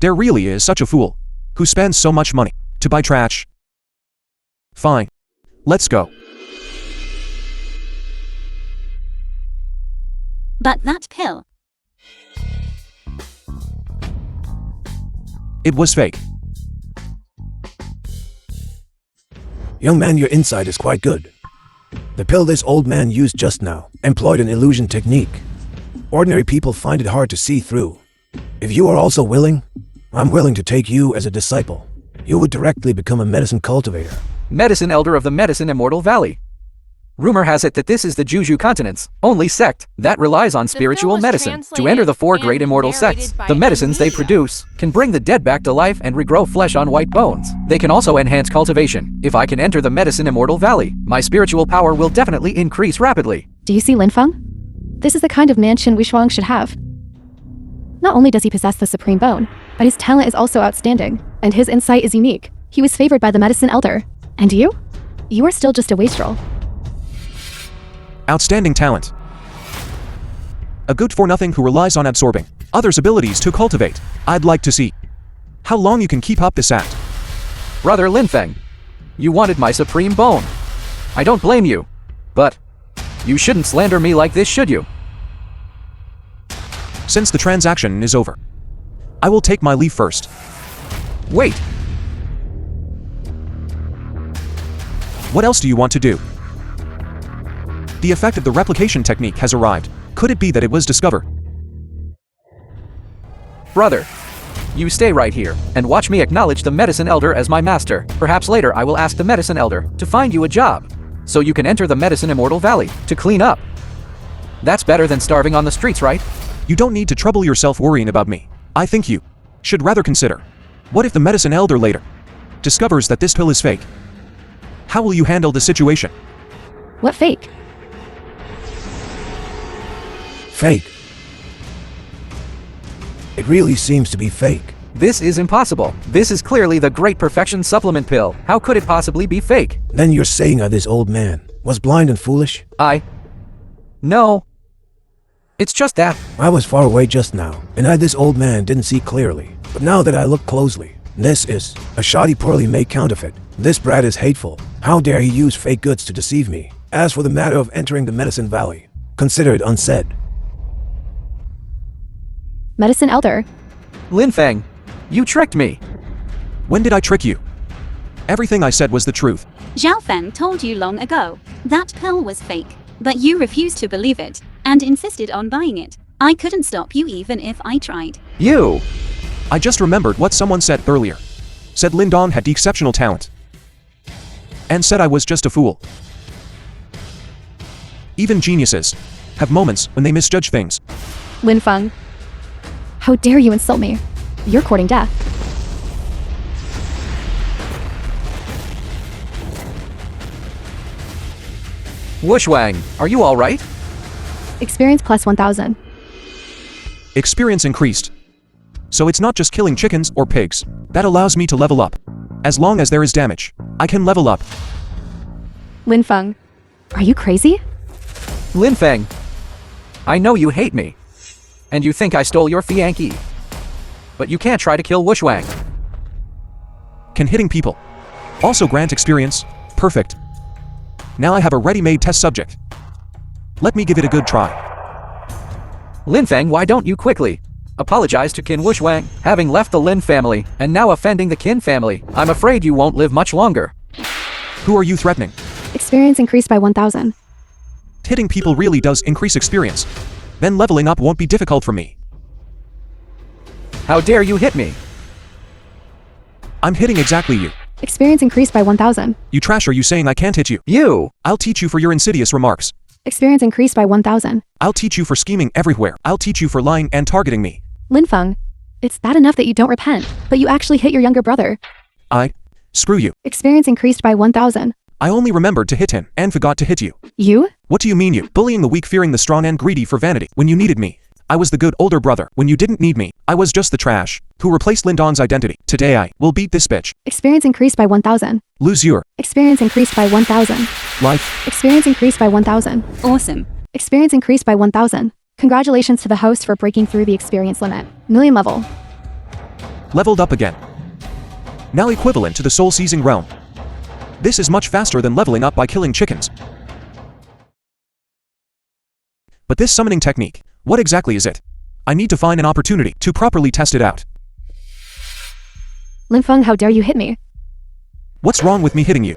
Speaker 2: There really is such a fool who spends so much money to buy trash. Fine. Let's go.
Speaker 4: but that pill.
Speaker 2: It was fake.
Speaker 8: Young man, your insight is quite good. The pill this old man used just now employed an illusion technique. Ordinary people find it hard to see through. If you are also willing, I'm willing to take you as a disciple. You would directly become a medicine cultivator.
Speaker 6: Medicine elder of the Medicine Immortal Valley. Rumor has it that this is the Juju Continent's only sect that relies on spiritual
Speaker 3: was
Speaker 6: medicine. To
Speaker 3: translated
Speaker 6: enter the four
Speaker 3: and
Speaker 6: great immortal
Speaker 3: narrated
Speaker 6: sects,
Speaker 3: by
Speaker 6: the medicines they
Speaker 3: Amnesia.
Speaker 6: produce can bring the dead back to life and regrow flesh on white bones. They can also enhance cultivation. If I can enter the Medicine Immortal Valley, my spiritual power will definitely increase rapidly.
Speaker 1: Do you see Linfeng? This is the kind of man Qin Wuxuang should have. Not only does he possess the Supreme Bone, but his talent is also outstanding, and his insight is unique. He was favored by the Medicine Elder. And you? You are still just a wastrel.
Speaker 2: Outstanding talent. A good-for-nothing who relies on absorbing others' abilities to cultivate. I'd like to see how long you can keep up this act.
Speaker 6: Brother Linfeng, you wanted my Supreme Bone. I don't blame you, but you shouldn't slander me like this, should you?
Speaker 2: Since the transaction is over, I will take my leave first.
Speaker 6: Wait,
Speaker 2: What else do you want to do? The effect of the replication technique has arrived. Could it be that it was discovered?
Speaker 6: brother. You stay right here and watch me acknowledge the medicine elder as my master. Perhaps later I will ask the medicine elder to find you a job, so you can enter the medicine Immortal Valley to clean up. That's better than starving on the streets, right?
Speaker 2: You don't need to trouble yourself worrying about me. I think you should rather consider, what if the medicine elder later discovers that this pill is fake? How will you handle the situation?
Speaker 1: What fake?
Speaker 8: Fake. It really seems to be fake.
Speaker 6: This is impossible. This is clearly the Great Perfection supplement pill. How could it possibly be fake?
Speaker 8: Then you're saying this old man was blind and foolish?
Speaker 6: No. It's just that.
Speaker 8: I was far away just now, and this old man didn't see clearly. But now that I look closely, this is a shoddy, poorly made counterfeit. This brat is hateful. How dare he use fake goods to deceive me? As for the matter of entering the Medicine Valley, consider it unsaid.
Speaker 1: Medicine Elder.
Speaker 6: Linfeng, you tricked me.
Speaker 2: When did I trick you? Everything I said was the truth.
Speaker 4: Zhao Feng told you long ago that pill was fake, but you refused to believe it and insisted on buying it. I couldn't stop you even if I tried.
Speaker 6: You!
Speaker 2: I just remembered what someone said earlier. Said Lindong had exceptional talent. And said I was just a fool. Even geniuses have moments when they misjudge things.
Speaker 1: Linfeng. How dare you insult me? You're courting death.
Speaker 6: Wushwang, are you alright?
Speaker 1: Experience plus 1000.
Speaker 2: Experience increased. So it's not just killing chickens or pigs. That allows me to level up. As long as there is damage, I can level up.
Speaker 1: Linfeng. Are you crazy?
Speaker 6: Linfeng, I know you hate me. And you think I stole your THÄNG. But you can't try to kill Wushwang.
Speaker 2: Can hitting people also grant experience? Perfect. Now I have a ready-made test subject. Let me give it a good try.
Speaker 6: Linfeng, why don't you quickly apologize to Qin Wushwang, having left the Lin family and now offending the Qin family? I'm afraid you won't live much longer.
Speaker 2: Who are you threatening?
Speaker 1: Experience increased by 1000.
Speaker 2: Hitting people really does increase experience. Then leveling up won't be difficult for me.
Speaker 6: How dare you hit me?
Speaker 2: I'm hitting exactly you.
Speaker 1: Experience increased by 1000.
Speaker 2: You trash, are you saying I can't hit you?
Speaker 6: You!
Speaker 2: I'll teach you for your insidious remarks.
Speaker 1: Experience increased by 1000.
Speaker 2: I'll teach you for scheming everywhere. I'll teach you for lying and targeting me.
Speaker 1: Linfeng. It's bad enough that you don't repent, but you actually hit your younger brother.
Speaker 2: Screw you.
Speaker 1: Experience increased by 1000.
Speaker 2: I only remembered to hit him and forgot to hit you.
Speaker 1: You?
Speaker 2: What do you mean you? Bullying the weak, fearing the strong, and greedy for vanity. When you needed me, I was the good older brother. When you didn't need me, I was just the trash who replaced Lindong's identity. Today I will beat this bitch.
Speaker 1: Experience increased by 1000.
Speaker 2: Lose your
Speaker 1: Experience increased by 1000.
Speaker 2: life.
Speaker 1: Experience increased by 1000.
Speaker 4: Awesome.
Speaker 1: Experience increased by 1000. Congratulations to the host for breaking through the experience limit. Million level.
Speaker 2: Leveled up again. Now equivalent to the soul-seizing realm. This is much faster than leveling up by killing chickens. But this summoning technique, what exactly is it? I need to find an opportunity to properly test it out.
Speaker 1: Linfeng, how dare you hit me?
Speaker 2: What's wrong with me hitting you?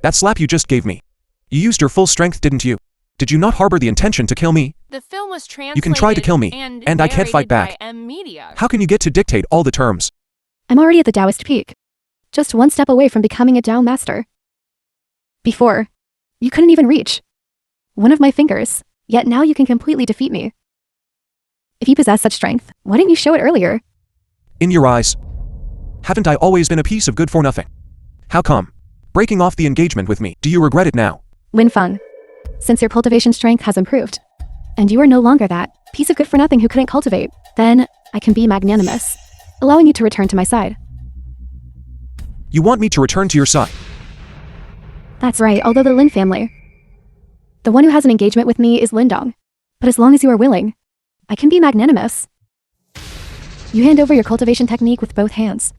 Speaker 2: That slap you just gave me. You used your full strength, didn't you? Did you not harbor the intention to kill me?
Speaker 3: The film was translated
Speaker 2: You can try to kill me, and I can't fight back.
Speaker 3: by Media.
Speaker 2: How can you get to dictate all the terms?
Speaker 1: I'm already at the Taoist peak. Just one step away from becoming a Tao master. Before, you couldn't even reach one of my fingers, yet now you can completely defeat me. If you possess such strength, why didn't you show it earlier?
Speaker 2: In your eyes, haven't I always been a piece of good for nothing? How come? Breaking off the engagement with me, do you regret it now?
Speaker 1: Linfeng, since your cultivation strength has improved, and you are no longer that piece of good for nothing who couldn't cultivate, then I can be magnanimous, allowing you to return to my side.
Speaker 2: You want me to return to your side?
Speaker 1: That's right, although the Lin family. The one who has an engagement with me is Lindong. But as long as you are willing, I can be magnanimous. You hand over your cultivation technique with both hands.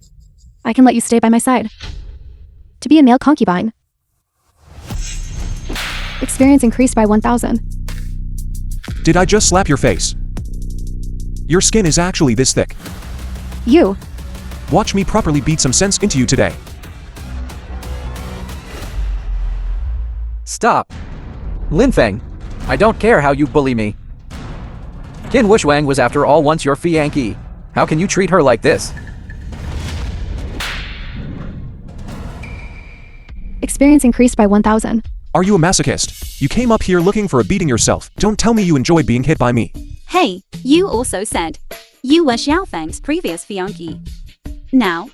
Speaker 1: I can let you stay by my side. To be a male concubine. Experience increased by 1000.
Speaker 2: Did I just slap your face? Your skin is actually this thick.
Speaker 1: You.
Speaker 2: Watch me properly beat some sense into you today.
Speaker 6: Stop. Linfeng, I don't care how you bully me. Qin Wushwang was after all once your fiancé. How can you treat her like this?
Speaker 1: Experience increased by 1,000.
Speaker 2: Are you a masochist? You came up here looking for a beating yourself. Don't tell me you enjoyed being hit by me.
Speaker 4: Hey, you also said you were Xiaofeng's previous fiancé. Now,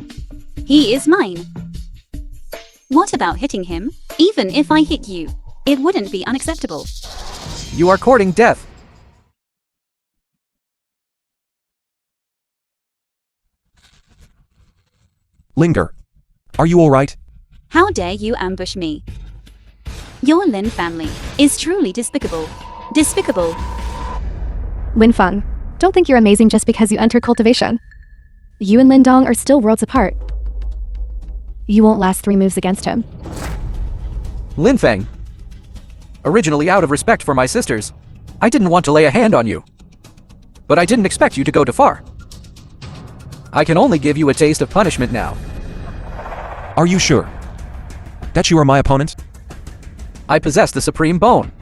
Speaker 4: he is mine. What about hitting him? Even if I hit you, it wouldn't be unacceptable.
Speaker 6: You are courting death.
Speaker 2: Linger. Are you alright?
Speaker 4: How dare you ambush me? Your Lin family is truly despicable. Despicable.
Speaker 1: Linfeng, don't think you're amazing just because you entered cultivation. You and Lindong are still worlds apart. You won't last 3 moves against him.
Speaker 6: Linfeng. Originally out of respect for my sisters, I didn't want to lay a hand on you. But I didn't expect you to go too far. I can only give you a taste of punishment now.
Speaker 2: Are you sure that you are my opponent?
Speaker 6: I possess the supreme bone.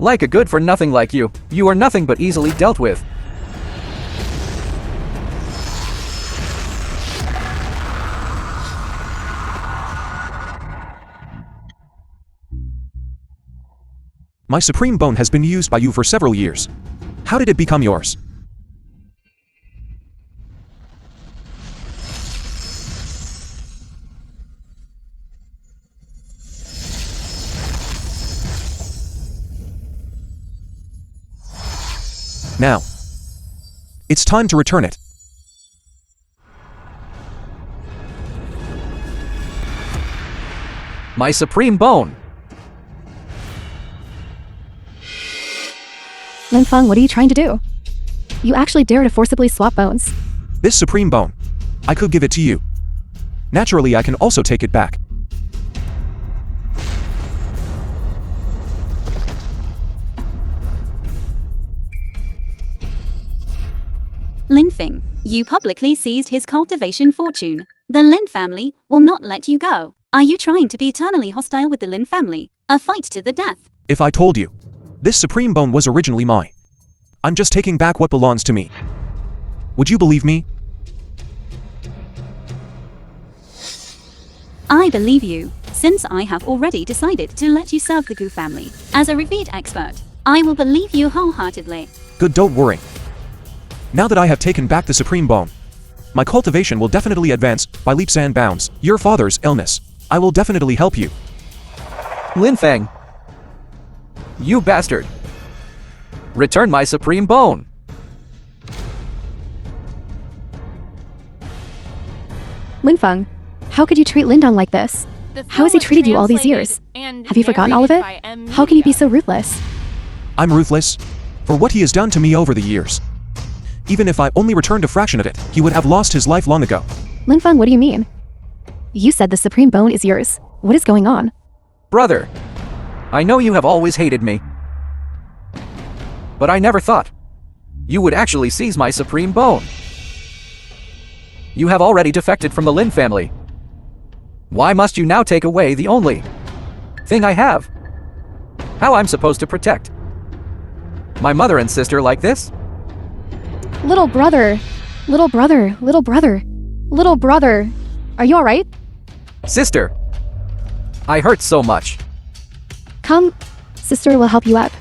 Speaker 6: Like a good-for-nothing like you, you are nothing but easily dealt with.
Speaker 2: My supreme bone has been used by you for several years. How did it become yours? Now, it's time to return it.
Speaker 6: My supreme bone.
Speaker 1: Linfeng, what are you trying to do? You actually dare to forcibly swap bones.
Speaker 2: This supreme bone, I could give it to you. Naturally, I can also take it back.
Speaker 4: Linfeng, you publicly seized his cultivation fortune. The Lin family will not let you go. Are you trying to be eternally hostile with the Lin family? A fight to the death.
Speaker 2: If I told you, this supreme bone was originally mine. I'm just taking back what belongs to me. Would you believe me?
Speaker 4: I believe you, since I have already decided to let you serve the Gu family. As a revered expert, I will believe you wholeheartedly.
Speaker 2: Good, don't worry. Now that I have taken back the supreme bone, my cultivation will definitely advance by leaps and bounds. Your father's illness, I will definitely help you.
Speaker 6: Linfeng. You bastard. Return my supreme bone.
Speaker 1: Linfeng, how could you treat Lindong like this?
Speaker 3: The
Speaker 1: How has he
Speaker 3: film was
Speaker 1: treated you all these years?
Speaker 3: translated and
Speaker 1: Have you forgotten all of it?
Speaker 3: narrated by M.
Speaker 1: How can you be
Speaker 3: Media.
Speaker 1: so ruthless?
Speaker 2: I'm ruthless for what he has done to me over the years. Even if I only returned a fraction of it, he would have lost his life long ago.
Speaker 1: Linfeng, what do you mean? You said the supreme bone is yours. What is going on?
Speaker 6: Brother, I know you have always hated me. But I never thought you would actually seize my supreme bone. You have already defected from the Lin family. Why must you now take away the only thing I have? How I'm supposed to protect my mother and sister like this?
Speaker 1: Little brother. Little brother. Little brother. Little brother. Are you alright?
Speaker 6: Sister, I hurt so much.
Speaker 1: Come. Sister will help you up.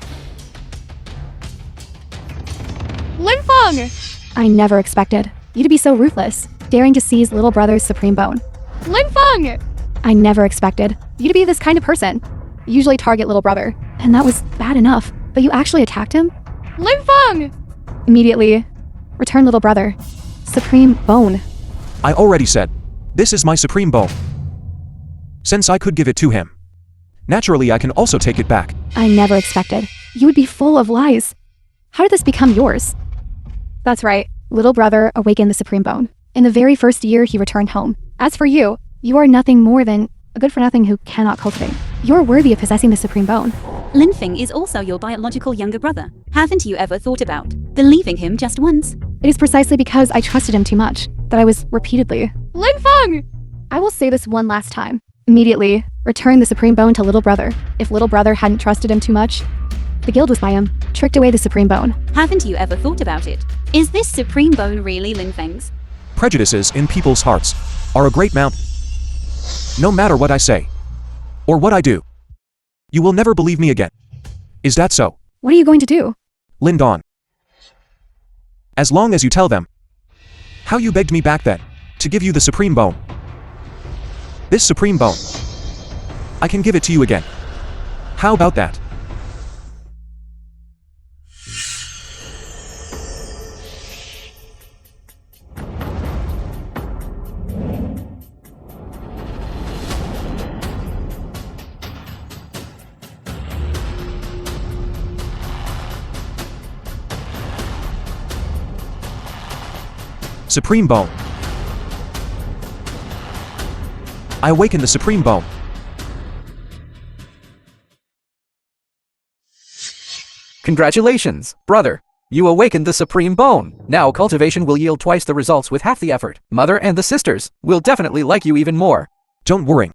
Speaker 3: Linfeng!
Speaker 1: I never expected you to be so ruthless, daring to seize little brother's supreme bone.
Speaker 3: Linfeng!
Speaker 1: I never expected you to be this kind of person. You usually target little brother, and that was bad enough, but you actually attacked him?
Speaker 3: Linfeng!
Speaker 1: Immediately. Return little brother. Supreme bone.
Speaker 2: I already said, this is my supreme bone. Since I could give it to him, naturally I can also take it back.
Speaker 1: I never expected you would be full of lies. How did this become yours? That's right. Little brother awakened the supreme bone. In the very first year he returned home. As for you, you are nothing more than a good-for-nothing who cannot cultivate. You're worthy of possessing the supreme bone.
Speaker 4: Linfeng is also your biological younger brother. Haven't you ever thought about believing him just once.
Speaker 1: It is precisely because I trusted him too much that I was repeatedly. Linfeng! I will say this one last time. Immediately, return the Supreme Bone to Little Brother. If Little Brother hadn't trusted him too much, the guild was by him, tricked away the Supreme Bone.
Speaker 4: Haven't you ever thought about it? Is this Supreme Bone really Linfeng's?
Speaker 2: Prejudices in people's hearts are a great mountain. No matter what I say, or what I do, you will never believe me again. Is that so?
Speaker 1: What are you going to do?
Speaker 2: Lindong. As long as you tell them how you begged me back then to give you the Supreme Bone. This Supreme Bone, I can give it to you again. How about that? Supreme Bone. I awaken the Supreme Bone.
Speaker 6: Congratulations, brother. You awakened the Supreme Bone. Now cultivation will yield twice the results with half the effort. Mother and the sisters will definitely like you even more.
Speaker 2: Don't worry.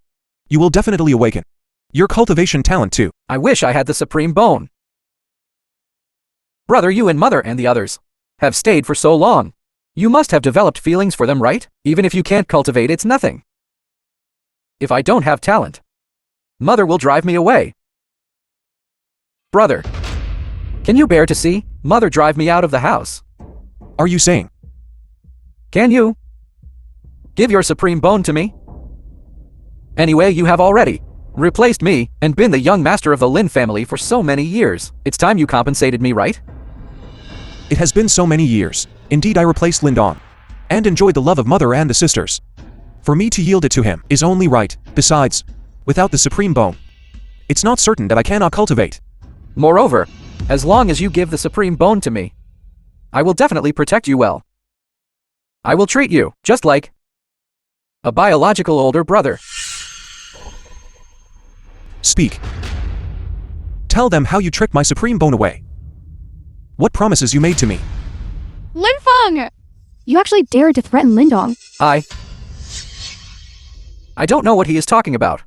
Speaker 2: You will definitely awaken your cultivation talent too.
Speaker 6: I wish I had the Supreme Bone. Brother, you and mother and the others have stayed for so long. You must have developed feelings for them, right? Even if you can't cultivate, it's nothing. If I don't have talent, mother will drive me away. Brother, can you bear to see mother drive me out of the house?
Speaker 2: Are you saying?
Speaker 6: Can you give your Supreme Bone to me? Anyway, you have already replaced me and been the young master of the Lin family for so many years. It's time you compensated me, right?
Speaker 2: It has been so many years. Indeed, I replaced Lindong and enjoyed the love of mother and the sisters. For me to yield it to him is only right. Besides, without the Supreme Bone, it's not certain that I cannot cultivate.
Speaker 6: Moreover, as long as you give the Supreme Bone to me, I will definitely protect you well. I will treat you just like a biological older brother.
Speaker 2: Speak. Tell them how you tricked my Supreme Bone away. What promises you made to me.
Speaker 1: Linfeng! You actually dared to threaten Lindong.
Speaker 6: I don't know what he is talking about.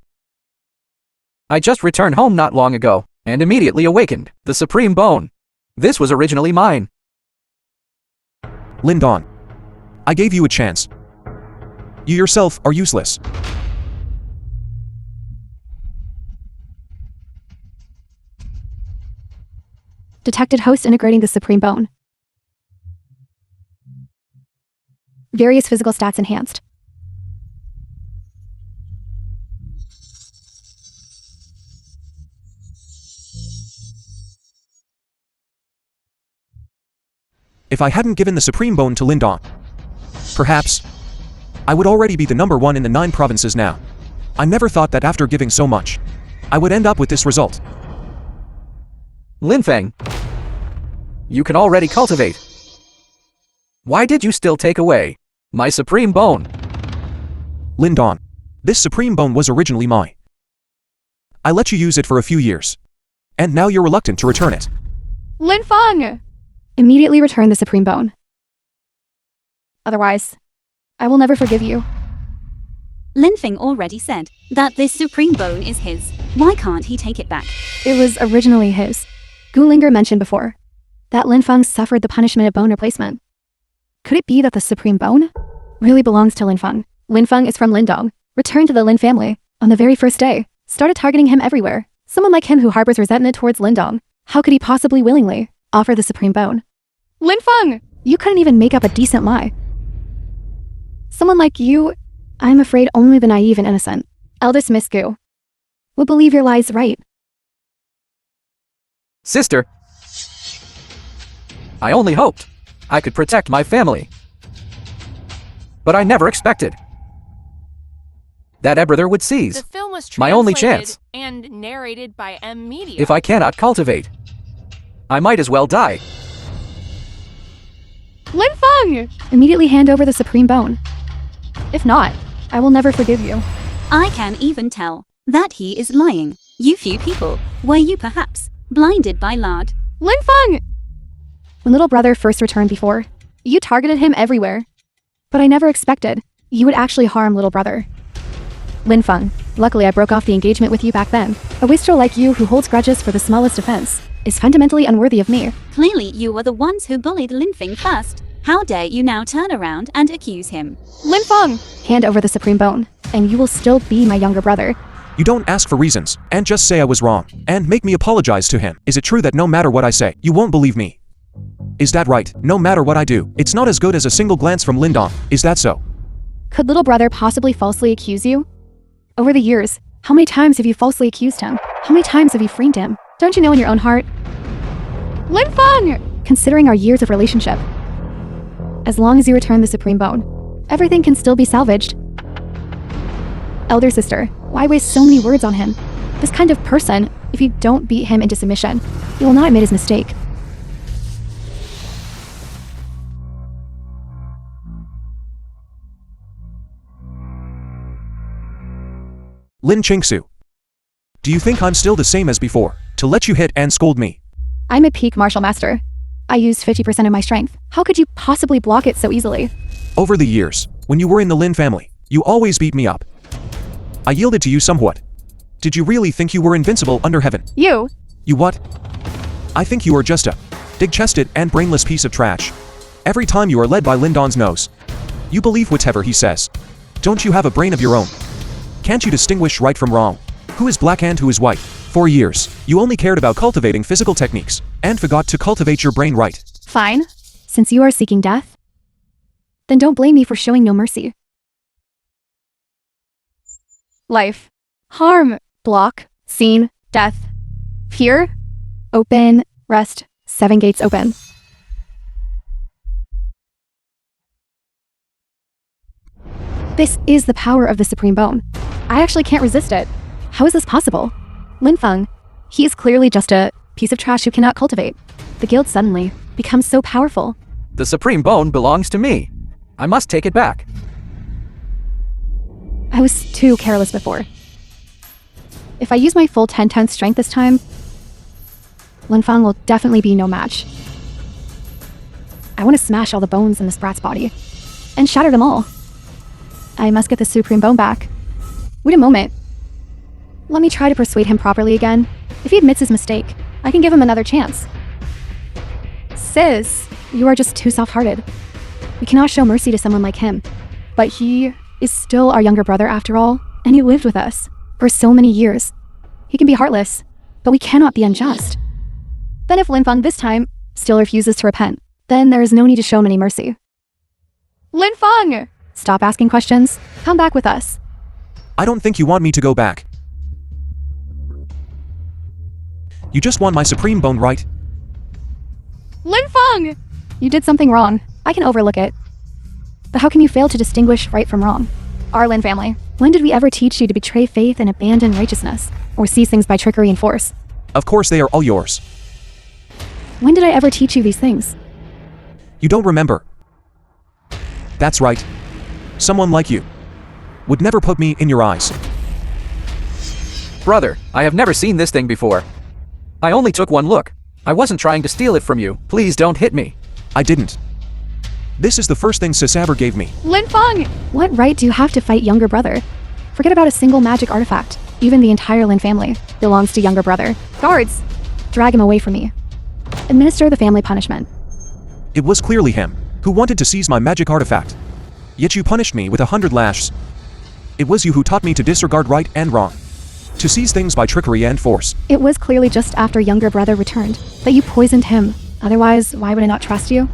Speaker 6: I just returned home not long ago, and immediately awakened the Supreme Bone. This was originally mine.
Speaker 2: Lindong, I gave you a chance. You yourself are useless.
Speaker 1: Detected host integrating the Supreme Bone. Various physical stats enhanced.
Speaker 2: If I hadn't given the Supreme Bone to Lindong, perhaps I would already be the #1 in the 9 provinces now. I never thought that after giving so much, I would end up with this result.
Speaker 6: Linfeng, you can already cultivate. Why did you still take away my Supreme Bone?
Speaker 2: Lindong, this Supreme Bone was originally mine. I let you use it for a few years, and now you're reluctant to return it.
Speaker 1: Linfeng! Immediately return the Supreme Bone. Otherwise, I will never forgive you.
Speaker 4: Linfeng already said that this Supreme Bone is his. Why can't he take it back?
Speaker 1: It was originally his. Gulinger mentioned before that Linfeng suffered the punishment of bone replacement. Could it be that the Supreme Bone really belongs to Linfeng? Linfeng is from Lindong, returned to the Lin family on the very first day, started targeting him everywhere. Someone like him who harbors resentment towards Lindong, how could he possibly willingly offer the Supreme Bone? Linfeng! You couldn't even make up a decent lie. Someone like you, I'm afraid only the naive and innocent, eldest Miss Gu, will believe your lies right.
Speaker 6: Sister, I only hoped I could protect my family. But I never expected that brother would seize
Speaker 3: The film was
Speaker 6: my only
Speaker 3: translated
Speaker 6: chance.
Speaker 3: and narrated by M Media.
Speaker 6: If I cannot cultivate, I might as well die.
Speaker 1: Linfeng! Immediately hand over the Supreme Bone. If not, I will never forgive you.
Speaker 4: I can even tell that he is lying. You few people, were you perhaps blinded by lard?
Speaker 1: Linfeng! When little brother first returned before, you targeted him everywhere. But I never expected you would actually harm little brother. Lin Feng, luckily I broke off the engagement with you back then. A wastrel like you who holds grudges for the smallest offense is fundamentally unworthy of me.
Speaker 4: Clearly, you were the ones who bullied Linfeng first. How dare you now turn around and accuse him?
Speaker 1: Lin Feng! Hand over the supreme bone, and you will still be my younger brother.
Speaker 2: You don't ask for reasons, and just say I was wrong, and make me apologize to him. Is it true that no matter what I say, you won't believe me? Is that right? No matter what I do, it's not as good as a single glance from Lindong. Is that so?
Speaker 1: Could little brother possibly falsely accuse you? Over the years, how many times have you falsely accused him? How many times have you framed him? Don't you know in your own heart? Lin Feng! Considering our years of relationship, as long as you return the supreme bone, everything can still be salvaged. Elder sister, why waste so many words on him? This kind of person, if you don't beat him into submission, he will not admit his mistake.
Speaker 2: Lin Qingsu. Do you think I'm still the same as before, to let you hit and scold me?
Speaker 1: I'm a peak martial master. I used 50% of my strength. How could you possibly block it so easily?
Speaker 2: Over the years, when you were in the Lin family, you always beat me up. I yielded to you somewhat. Did you really think you were invincible under heaven?
Speaker 1: You
Speaker 2: what? I think you are just a big-chested and brainless piece of trash. Every time you are led by Lindon's nose, you believe whatever he says. Don't you have a brain of your own? Can't you distinguish right from wrong? Who is black and who is white? For years, you only cared about cultivating physical techniques, and forgot to cultivate your brain right.
Speaker 1: Fine. Since you are seeking death, then don't blame me for showing no mercy. Life. Harm. Block. Scene. Death. Fear. Open. Rest. 7 gates open. This is the power of the supreme bone. I actually can't resist it. How is this possible? Lin Feng, he is clearly just a piece of trash who cannot cultivate. The guild suddenly becomes so powerful.
Speaker 6: The supreme bone belongs to me. I must take it back.
Speaker 1: I was too careless before. If I use my full 10/10 strength this time, Lin Feng will definitely be no match. I want to smash all the bones in this brat's body and shatter them all. I must get the supreme bone back. Wait a moment. Let me try to persuade him properly again. If he admits his mistake, I can give him another chance. Sis, you are just too soft-hearted. We cannot show mercy to someone like him. But he is still our younger brother after all, and he lived with us for so many years. He can be heartless, but we cannot be unjust. Then if Lin Feng this time still refuses to repent, then there is no need to show him any mercy. Lin Feng! Stop asking questions. Come back with us.
Speaker 2: I don't think you want me to go back. You just want my supreme bone, right?
Speaker 1: Lin Feng! You did something wrong. I can overlook it. But how can you fail to distinguish right from wrong? Our Lin family, when did we ever teach you to betray faith and abandon righteousness? Or seize things by trickery and force?
Speaker 2: Of course they are all yours.
Speaker 1: When did I ever teach you these things?
Speaker 2: You don't remember. That's right. Someone like you would never put me in your eyes.
Speaker 6: Brother, I have never seen this thing before. I only took one look. I wasn't trying to steal it from you. Please don't hit me.
Speaker 2: I didn't. This is the first thing Sis ever gave me.
Speaker 1: Lin Feng! What right do you have to fight younger brother? Forget about a single magic artifact. Even the entire Lin family belongs to younger brother. Guards! Drag him away from me. Administer the family punishment.
Speaker 2: It was clearly him who wanted to seize my magic artifact. Yet you punished me with 100 lashes. It was you who taught me to disregard right and wrong, to seize things by trickery and force.
Speaker 1: It was clearly just after younger brother returned that you poisoned him. Otherwise, why would I not trust you?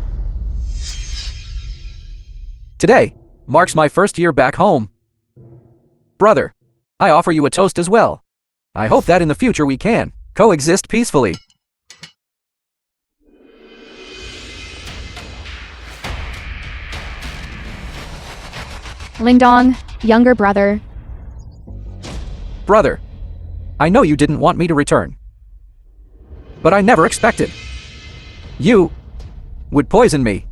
Speaker 6: Today marks my first year back home. Brother, I offer you a toast as well. I hope that in the future we can coexist peacefully.
Speaker 1: Lindong, younger brother.
Speaker 6: Brother, I know you didn't want me to return. But I never expected you would poison me.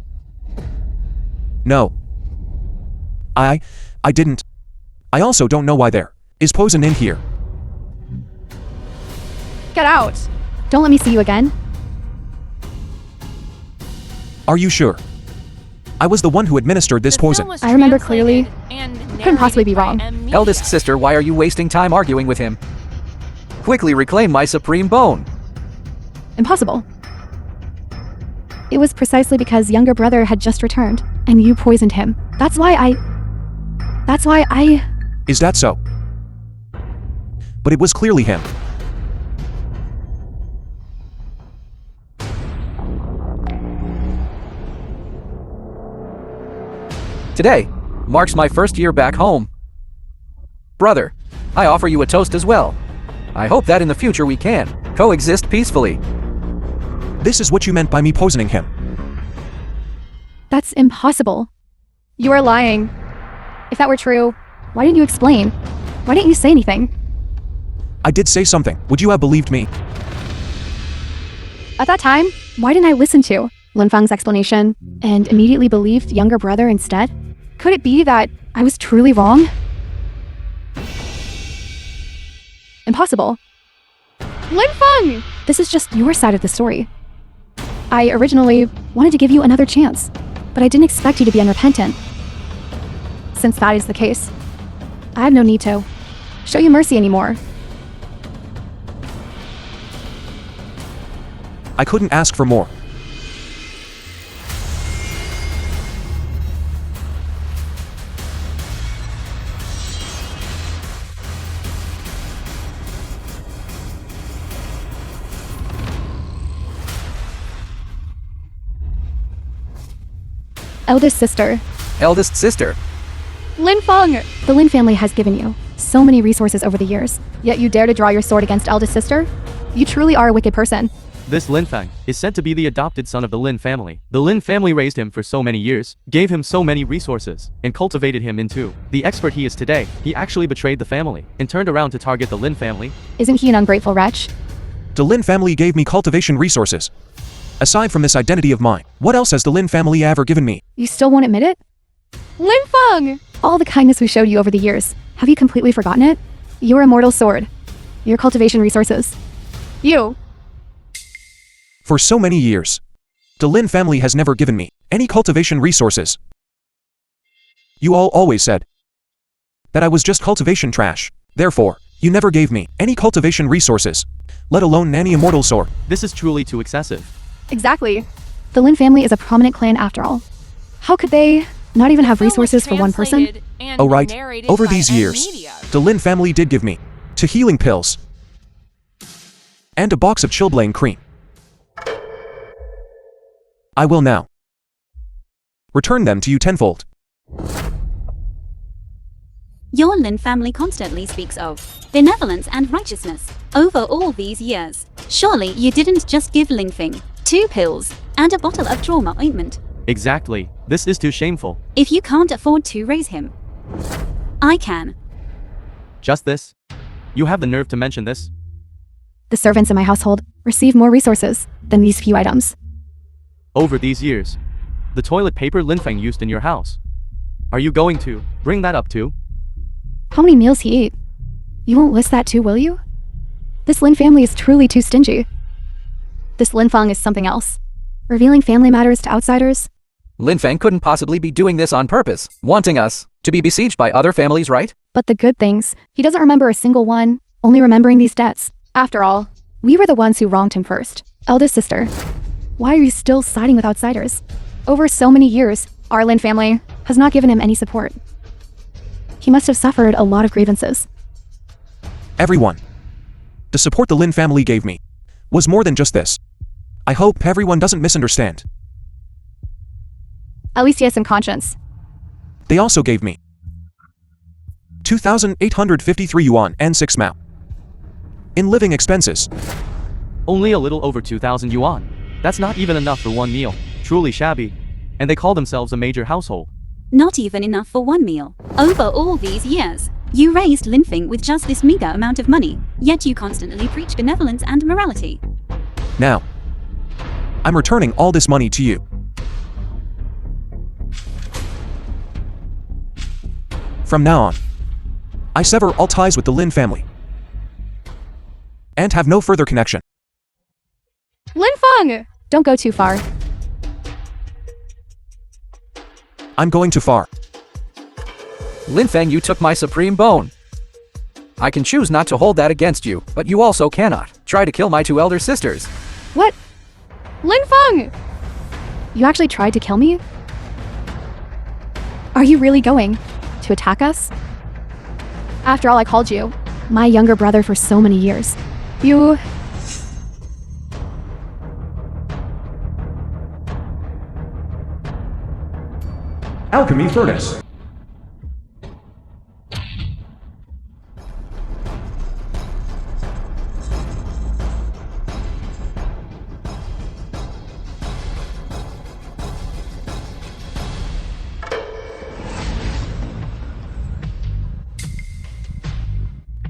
Speaker 2: No. I didn't. I also don't know why there is poison in here.
Speaker 1: Get out! Don't let me see you again.
Speaker 2: Are you sure? I was the one who administered this
Speaker 3: The film
Speaker 2: poison.
Speaker 3: was
Speaker 1: I remember clearly.
Speaker 3: translated and
Speaker 1: Couldn't possibly be
Speaker 3: narrated by
Speaker 1: wrong.
Speaker 3: M.
Speaker 6: Eldest
Speaker 3: Media.
Speaker 6: sister, why are you wasting time arguing with him? Quickly reclaim my supreme bone.
Speaker 1: Impossible. It was precisely because younger brother had just returned, and you poisoned him. That's why I.
Speaker 2: Is that so? But it was clearly him.
Speaker 6: Today marks my first year back home. Brother, I offer you a toast as well. I hope that in the future we can coexist peacefully.
Speaker 2: This is what you meant by me poisoning him.
Speaker 1: That's impossible. You are lying. If that were true, why didn't you explain? Why didn't you say anything?
Speaker 2: I did say something. Would you have believed me?
Speaker 1: At that time, why didn't I listen to Linfang's explanation and immediately believed younger brother instead? Could it be that I was truly wrong? Impossible. Linfang! This is just your side of the story. I originally wanted to give you another chance, but I didn't expect you to be unrepentant. Since that is the case, I have no need to show you mercy anymore.
Speaker 2: I couldn't ask for more.
Speaker 1: Eldest sister,
Speaker 6: Eldest sister,
Speaker 1: Linfang! The Lin family has given you so many resources over the years, yet you dare to draw your sword against eldest sister? You truly are a wicked person.
Speaker 5: This Linfang is said to be the adopted son of the Lin family. The Lin family raised him for so many years, gave him so many resources, and cultivated him into the expert he is today. He actually betrayed the family and turned around to target the Lin family.
Speaker 1: Isn't he an ungrateful wretch?
Speaker 2: The Lin family gave me cultivation resources. Aside from this identity of mine, what else has the Lin family ever given me?
Speaker 1: You still won't admit it? Linfang! All the kindness we showed you over the years, have you completely forgotten it? Your immortal sword. Your cultivation resources. You.
Speaker 2: For so many years, the Lin family has never given me any cultivation resources. You all always said that I was just cultivation trash. Therefore, you never gave me any cultivation resources, let alone any immortal sword.
Speaker 5: This is truly too excessive.
Speaker 1: Exactly. The Lin family is a prominent clan after all. How could they not even have
Speaker 3: The film was
Speaker 1: resources for one person?
Speaker 3: translated and
Speaker 2: Oh right,
Speaker 3: narrated
Speaker 2: over
Speaker 3: by
Speaker 2: these
Speaker 3: M.
Speaker 2: years,
Speaker 3: Media.
Speaker 2: the Lin family did give me healing pills and a box of chilblain cream. I will now return them to you tenfold.
Speaker 4: Your Lin family constantly speaks of benevolence and righteousness over all these years. Surely you didn't just give Linfeng 2 pills and a bottle of trauma ointment.
Speaker 5: Exactly. This is too shameful.
Speaker 4: If you can't afford to raise him, I can.
Speaker 5: Just this? You have the nerve to mention this?
Speaker 1: The servants in my household receive more resources than these few items.
Speaker 5: Over these years, the toilet paper Linfeng used in your house. Are you going to bring that up too?
Speaker 1: How many meals he ate? You won't list that too, will you? This Lin family is truly too stingy. This Linfang is something else. Revealing family matters to outsiders?
Speaker 6: Linfeng couldn't possibly be doing this on purpose, wanting us to be besieged by other families, right?
Speaker 1: But the good things, he doesn't remember a single one, only remembering these debts. After all, we were the ones who wronged him first. Eldest sister, why are you still siding with outsiders? Over so many years, our Lin family has not given him any support. He must have suffered a lot of grievances.
Speaker 2: Everyone. The support the Lin family gave me was more than just this. I hope everyone doesn't misunderstand.
Speaker 1: At least he has some conscience.
Speaker 2: They also gave me 2,853 yuan and 6 mao in living expenses.
Speaker 5: Only a little over 2,000 yuan. That's not even enough for one meal. Truly shabby. And they call themselves a major household.
Speaker 4: Not even enough for one meal. Over all these years, you raised Linfeng with just this meager amount of money, yet you constantly preach benevolence and morality.
Speaker 2: Now, I'm returning all this money to you. From now on, I sever all ties with the Lin family and have no further connection.
Speaker 1: Linfang! Don't go too far.
Speaker 2: I'm going too far.
Speaker 6: Lin Feng, you took my supreme bone. I can choose not to hold that against you, but you also cannot try to kill my 2 elder sisters.
Speaker 1: What? Lin Feng! You actually tried to kill me? Are you really going to attack us? After all, I called you my younger brother for so many years. You...
Speaker 7: Alchemy Furnace.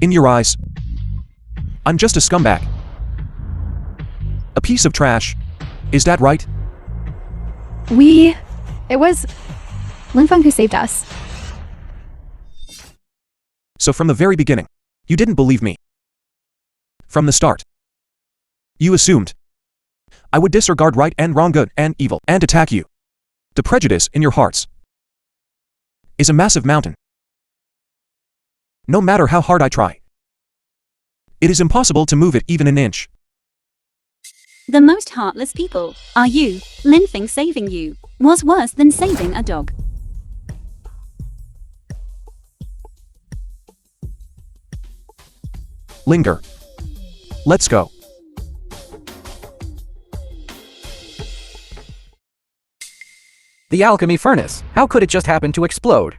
Speaker 2: In your eyes, I'm just a scumbag. A piece of trash. Is that right?
Speaker 1: It was Lin Feng who saved us.
Speaker 2: So from the very beginning, you didn't believe me. From the start, you assumed I would disregard right and wrong, good and evil, and attack you. The prejudice in your hearts is a massive mountain. No matter how hard I try, it is impossible to move it even an inch.
Speaker 4: The most heartless people are you. Lin Feng saving you was worse than saving a dog.
Speaker 2: Linger. Let's go.
Speaker 6: The alchemy furnace. How could it just happen to explode?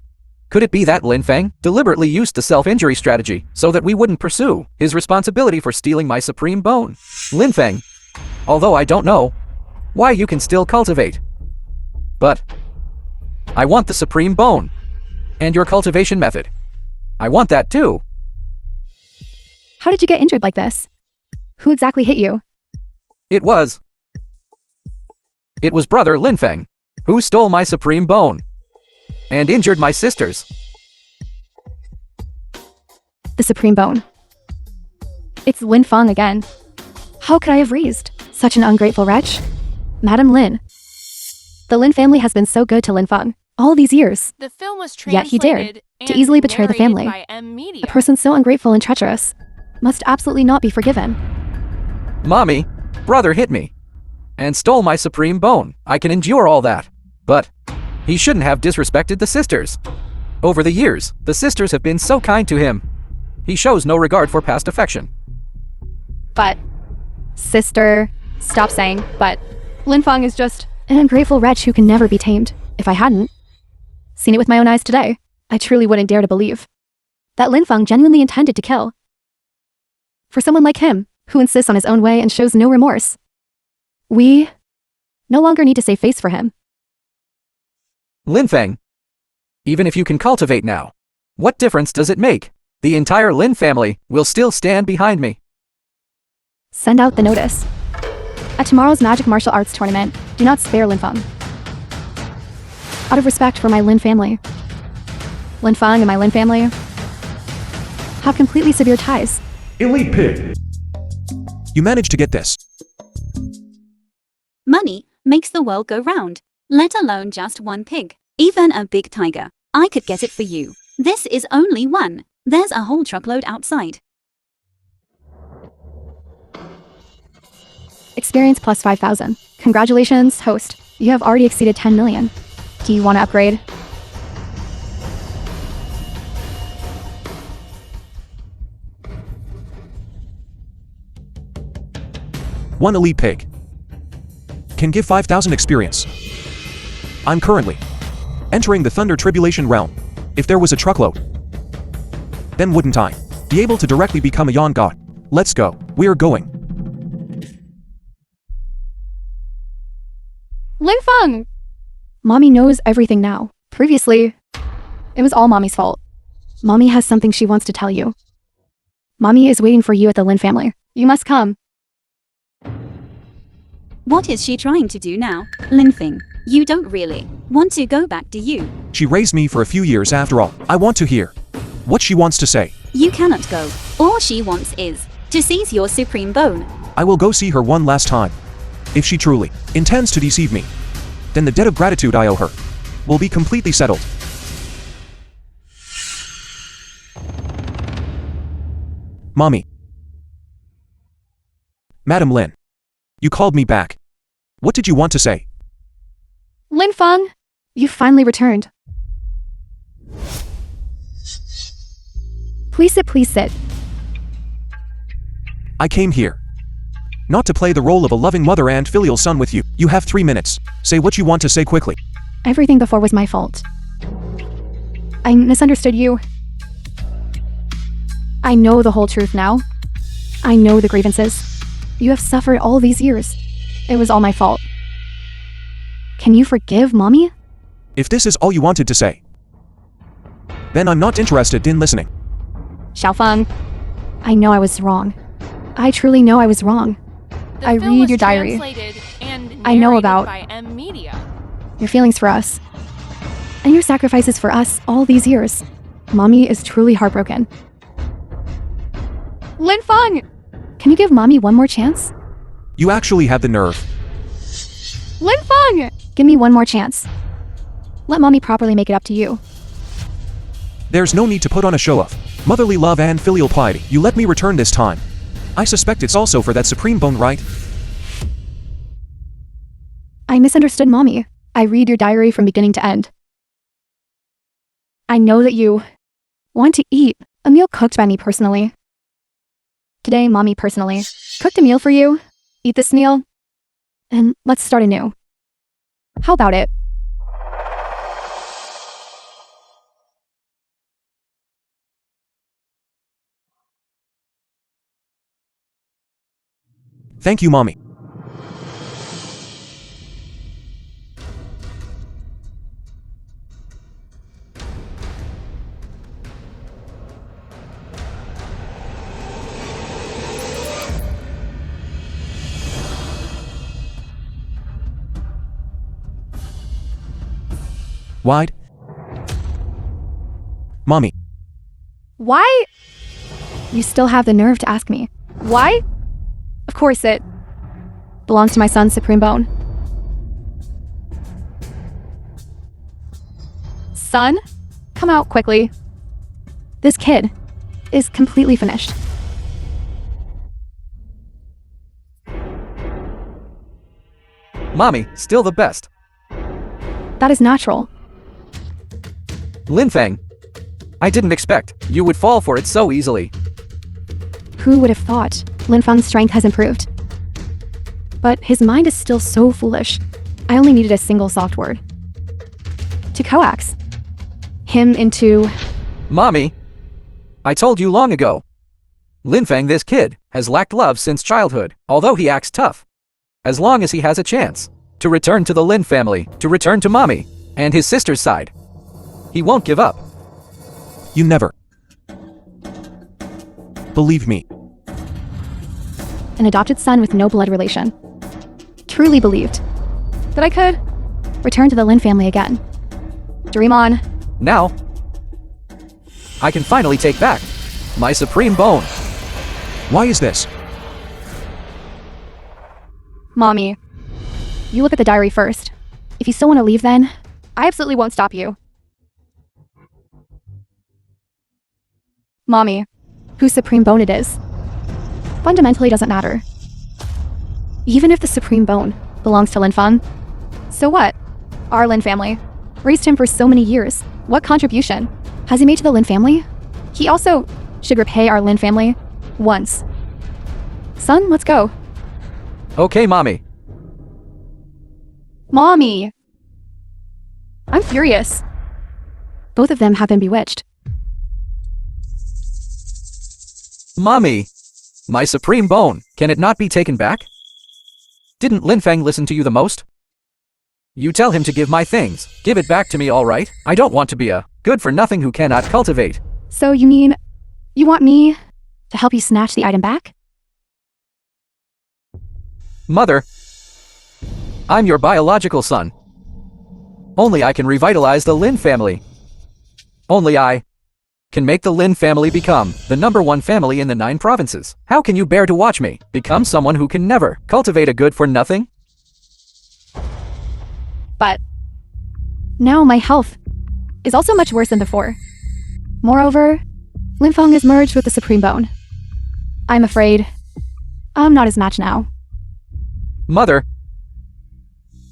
Speaker 6: Could it be that Lin Feng deliberately used the self-injury strategy so that we wouldn't pursue his responsibility for stealing my supreme bone? Lin Feng, although I don't know why you can still cultivate, but I want the supreme bone and your cultivation method. I want that too.
Speaker 1: How did you get injured like this? Who exactly hit you?
Speaker 6: It was brother Lin Feng who stole my supreme bone and injured my sisters.
Speaker 1: The supreme bone. It's Lin Feng again. How could I have raised such an ungrateful wretch? Madam Lin. The Lin family has been so good to Lin Feng all these years.
Speaker 3: The film was
Speaker 1: Yet he dared
Speaker 3: translated
Speaker 1: to
Speaker 3: and
Speaker 1: easily betray the
Speaker 3: narrated
Speaker 1: family.
Speaker 3: by M Media.
Speaker 1: A person so ungrateful and treacherous must absolutely not be forgiven.
Speaker 6: Mommy, brother hit me and stole my supreme bone. I can endure all that, but he shouldn't have disrespected the sisters. Over the years, the sisters have been so kind to him. He shows no regard for past affection.
Speaker 1: But, sister, stop saying but. Lin Feng is just an ungrateful wretch who can never be tamed. If I hadn't seen it with my own eyes today, I truly wouldn't dare to believe that Lin Feng genuinely intended to kill. For someone like him, who insists on his own way and shows no remorse, we no longer need to save face for him.
Speaker 6: Lin Feng, even if you can cultivate now, what difference does it make? The entire Lin family will still stand behind me.
Speaker 1: Send out the notice. At tomorrow's magic martial arts tournament, do not spare Lin Feng. Out of respect for my Lin family, Lin Feng and my Lin family have completely severed ties.
Speaker 7: Elite Pig.
Speaker 2: You managed to get this.
Speaker 4: Money makes the world go round, let alone just one pig. Even a big tiger. I could get it for you. This is only one. There's a whole truckload outside.
Speaker 1: Experience plus 5,000. Congratulations, host. You have already exceeded 10 million. Do you want to upgrade?
Speaker 2: One elite pig can give 5,000 experience. I'm currently entering the Thunder Tribulation realm. If there was a truckload, then wouldn't I be able to directly become a Yawn God? Let's go. We're going.
Speaker 1: Lin Feng! Mommy knows everything now. Previously, it was all Mommy's fault. Mommy has something she wants to tell you. Mommy is waiting for you at the Lin family. You must come.
Speaker 4: What is she trying to do now? Lin Feng, you don't really want to go back, do you?
Speaker 2: She raised me for a few years after all. I want to hear what she wants to say.
Speaker 4: You cannot go. All she wants is to seize your supreme bone.
Speaker 2: I will go see her one last time. If she truly intends to deceive me, then the debt of gratitude I owe her will be completely settled. Mommy. Madam Lin. You called me back. What did you want to say?
Speaker 1: Lin Feng, you finally returned. Please sit, please sit.
Speaker 2: I came here. Not to play the role of a loving mother and filial son with you. You have 3 minutes. Say what you want to say quickly.
Speaker 1: Everything before was my fault. I misunderstood you. I know the whole truth now. I know the grievances. You have suffered all these years. It was all my fault. Can you forgive Mommy?
Speaker 2: If this is all you wanted to say, then I'm not interested in listening.
Speaker 1: Xiaofeng, I know I was wrong. I truly know I was wrong.
Speaker 3: The
Speaker 1: I
Speaker 3: film
Speaker 1: read
Speaker 3: was
Speaker 1: your diary.
Speaker 3: translated and
Speaker 1: I know
Speaker 3: narrated
Speaker 1: about-
Speaker 3: by M Media.
Speaker 1: Your feelings for us. And your sacrifices for us all these years. Mommy is truly heartbroken. Lin Feng! Can you give Mommy one more chance?
Speaker 2: You actually have the nerve.
Speaker 1: Lin Feng! Give me one more chance. Let Mommy properly make it up to you.
Speaker 2: There's no need to put on a show of motherly love and filial piety. You let me return this time. I suspect it's also for that supreme bone, right?
Speaker 1: I misunderstood Mommy. I read your diary from beginning to end. I know that you want to eat a meal cooked by me personally. Today, Mommy personally cooked a meal for you. Eat this meal, and let's start anew. How about it?
Speaker 2: Thank you, Mommy. Wide? Mommy.
Speaker 1: Why? You still have the nerve to ask me. Why? Of course it belongs to my son's supreme bone. Son, come out quickly. This kid is completely finished.
Speaker 6: Mommy, still the best.
Speaker 1: That is natural.
Speaker 6: Lin Feng. I didn't expect you would fall for it so easily.
Speaker 1: Who would have thought Lin Feng's strength has improved? But his mind is still so foolish. I only needed a single soft word. To coax him into...
Speaker 6: Mommy, I told you long ago. Lin Feng, this kid, has lacked love since childhood, although he acts tough. As long as he has a chance to return to the Lin family, to return to Mommy and his sister's side, he won't give up.
Speaker 2: You never. Believe me.
Speaker 1: an adopted son with no blood relation. Truly believed that I could return to the Lin family again. Dream on.
Speaker 6: Now, I can finally take back my supreme bone.
Speaker 2: Why is this?
Speaker 1: Mommy, you look at the diary first. If you still want to leave, then I absolutely won't stop you. Mommy, whose supreme bone it is, fundamentally doesn't matter. Even if the supreme bone belongs to Lin Feng, so what? Our Lin family raised him for so many years. What contribution has he made to the Lin family? He also should repay our Lin family once. Son, let's go.
Speaker 6: Okay, Mommy.
Speaker 1: Mommy! I'm furious. Both of them have been bewitched.
Speaker 6: Mommy! My supreme bone, can it not be taken back? Didn't Lin Feng listen to you the most? You tell him to give my things. Give it back to me, all right? I don't want to be a good-for-nothing who cannot cultivate.
Speaker 1: So you mean you want me to help you snatch the item back?
Speaker 6: Mother, I'm your biological son. Only I can revitalize the Lin family. Only I can make the Lin family become the #1 family in the 9 provinces. How can you bear to watch me become someone who can never cultivate a good-for-nothing?
Speaker 1: But Now my health is also much worse than before. Moreover, Linfeng is merged with the Supreme Bone. I'm afraid I'm not his match now.
Speaker 6: Mother,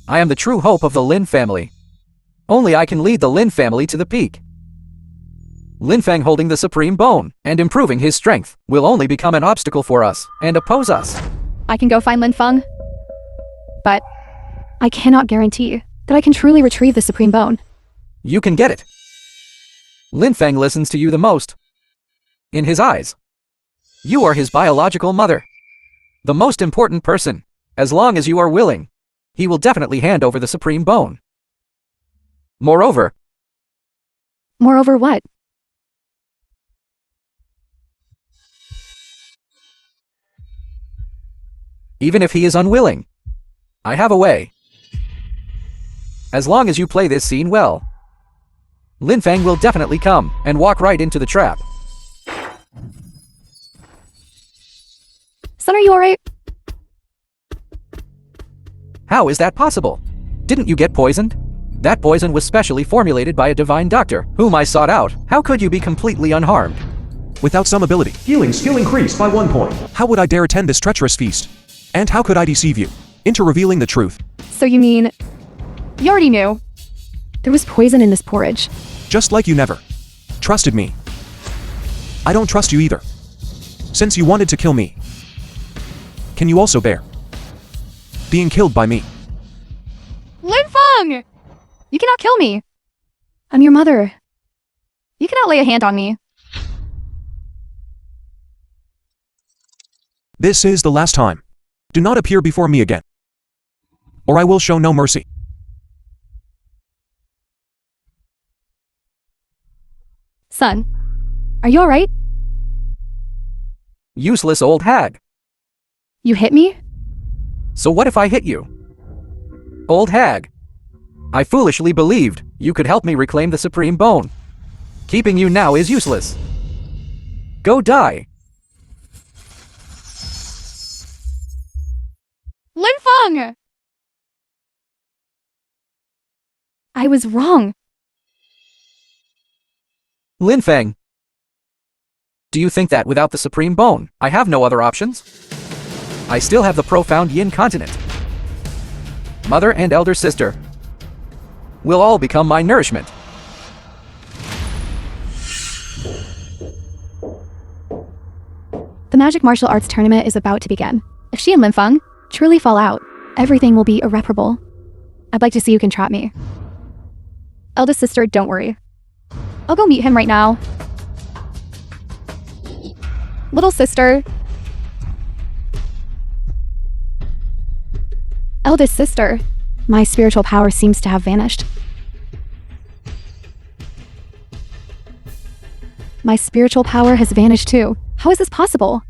Speaker 6: I am the true hope of the Lin family. Only I can lead the Lin family to the peak. Linfeng holding the Supreme Bone and improving his strength will only become an obstacle for us and oppose us.
Speaker 1: I can go find Linfeng, but I cannot guarantee that I can truly retrieve the Supreme Bone.
Speaker 6: You can get it. Linfeng listens to you the most. In his eyes, you are his biological mother. The most important person. As long as you are willing, he will definitely hand over the Supreme Bone. Moreover
Speaker 1: what?
Speaker 6: Even if he is unwilling, I have a way. As long as you play this scene well, Linfeng will definitely come and walk right into the trap.
Speaker 1: Son, are you alright?
Speaker 6: How is that possible? Didn't you get poisoned? That poison was specially formulated by a divine doctor, whom I sought out. How could you be completely unharmed?
Speaker 2: Without some ability,
Speaker 7: Healing skill increased by 1 point.
Speaker 2: how would I dare attend this treacherous feast? And how could I deceive you into revealing the truth?
Speaker 1: So you mean you already knew there was poison in this porridge?
Speaker 2: Just like you never trusted me. I don't trust you either. Since you wanted to kill me, can you also bear being killed by me?
Speaker 1: Linfeng! You cannot kill me. I'm your mother. You cannot lay a hand on me.
Speaker 2: This is the last time. Do not appear before me again, or I will show no mercy.
Speaker 1: Son, are you alright?
Speaker 6: Useless old hag.
Speaker 1: You hit me?
Speaker 6: So what if I hit you? Old hag, I foolishly believed you could help me reclaim the Supreme Bone. Keeping you now is useless. Go die.
Speaker 1: Linfeng! I was wrong.
Speaker 6: Linfeng, do you think that without the Supreme Bone, I have no other options? I still have the profound Yin continent. Mother and elder sister will all become my nourishment.
Speaker 1: The magic martial arts tournament is about to begin. If she and Linfeng truly fall out, everything will be irreparable. I'd like to see who can trap me. Eldest sister, don't worry. I'll go meet him right now. Little sister. Eldest sister. My spiritual power seems to have vanished. My spiritual power has vanished too. How is this possible?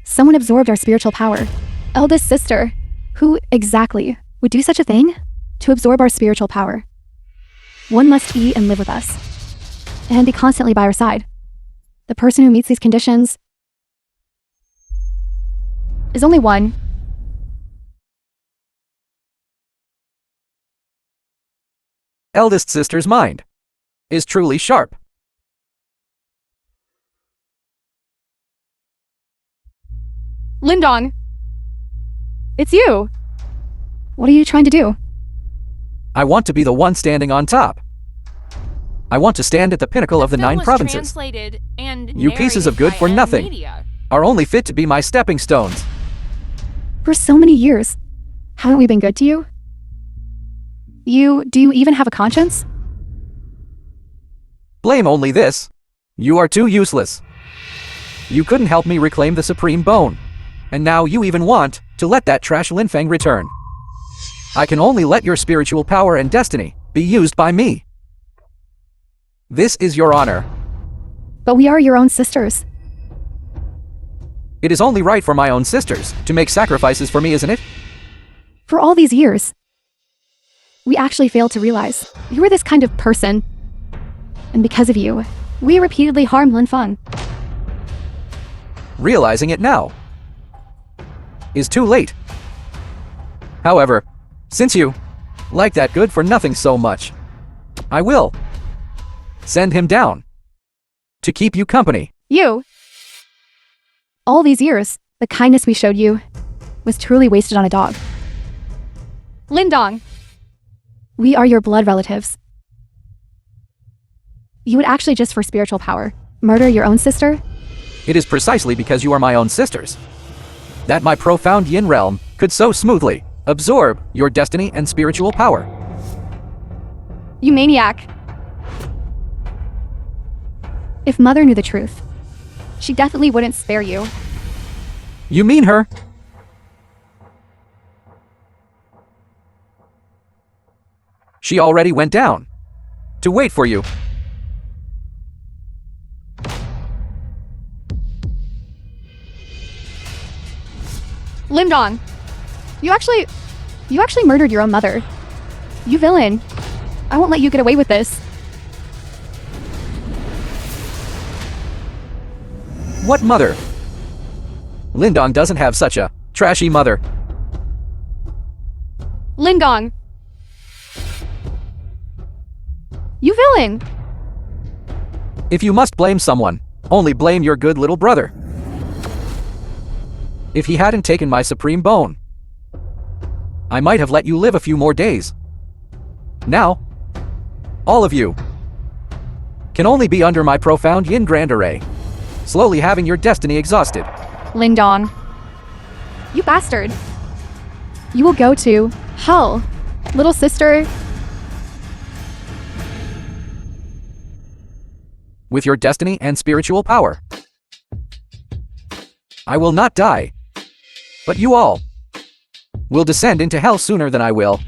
Speaker 1: Someone absorbed our spiritual power. Eldest sister. Who exactly would do such a thing? To absorb our spiritual power. One must eat and live with us. And be constantly by our side. The person who meets these conditions is only one.
Speaker 6: Eldest sister's mind is truly sharp.
Speaker 1: Lindong! It's you! What are you trying to do?
Speaker 6: I want to be the one standing on top. I want to stand at the pinnacle of the 9 provinces.
Speaker 3: Translated and
Speaker 6: You pieces of good
Speaker 3: narrated
Speaker 6: for
Speaker 3: by
Speaker 6: nothing
Speaker 3: Media.
Speaker 6: are only fit to be my stepping stones.
Speaker 1: For so many years, haven't we been good to you? Do you even have a conscience?
Speaker 6: Blame only this. You are too useless. You couldn't help me reclaim the Supreme Bone. And now you even want to let that trash Linfeng return. I can only let your spiritual power and destiny be used by me. This is your honor.
Speaker 1: But we are your own sisters.
Speaker 6: It is only right for my own sisters to make sacrifices for me, isn't it?
Speaker 1: For all these years, we actually failed to realize you were this kind of person. And because of you, we repeatedly harmed Linfeng.
Speaker 6: Realizing it now is too late. However, since you like that good for nothing so much, I will send him down to keep you company.
Speaker 1: You. All these years, the kindness we showed you was truly wasted on a dog. Lindong. We are your blood relatives. You would actually, just for spiritual power, murder your own sister?
Speaker 6: It is precisely because you are my own sisters that my profound yin realm could so smoothly absorb your destiny and spiritual power.
Speaker 1: You maniac. If Mother knew the truth, she definitely wouldn't spare you.
Speaker 6: You mean her? She already went down to wait for you.
Speaker 1: Lindong. You actually murdered your own mother. You villain. I won't let you get away with this.
Speaker 6: What mother? Lindong doesn't have such a trashy mother.
Speaker 1: Lindong. You villain.
Speaker 6: If you must blame someone, only blame your good little brother. If he hadn't taken my supreme bone, I might have let you live a few more days. Now, all of you can only be under my profound yin grand array, slowly having your destiny exhausted.
Speaker 1: Lindong. You bastard. You will go to hell, little sister.
Speaker 6: With your destiny and spiritual power, I will not die, but you all will descend into hell sooner than I will.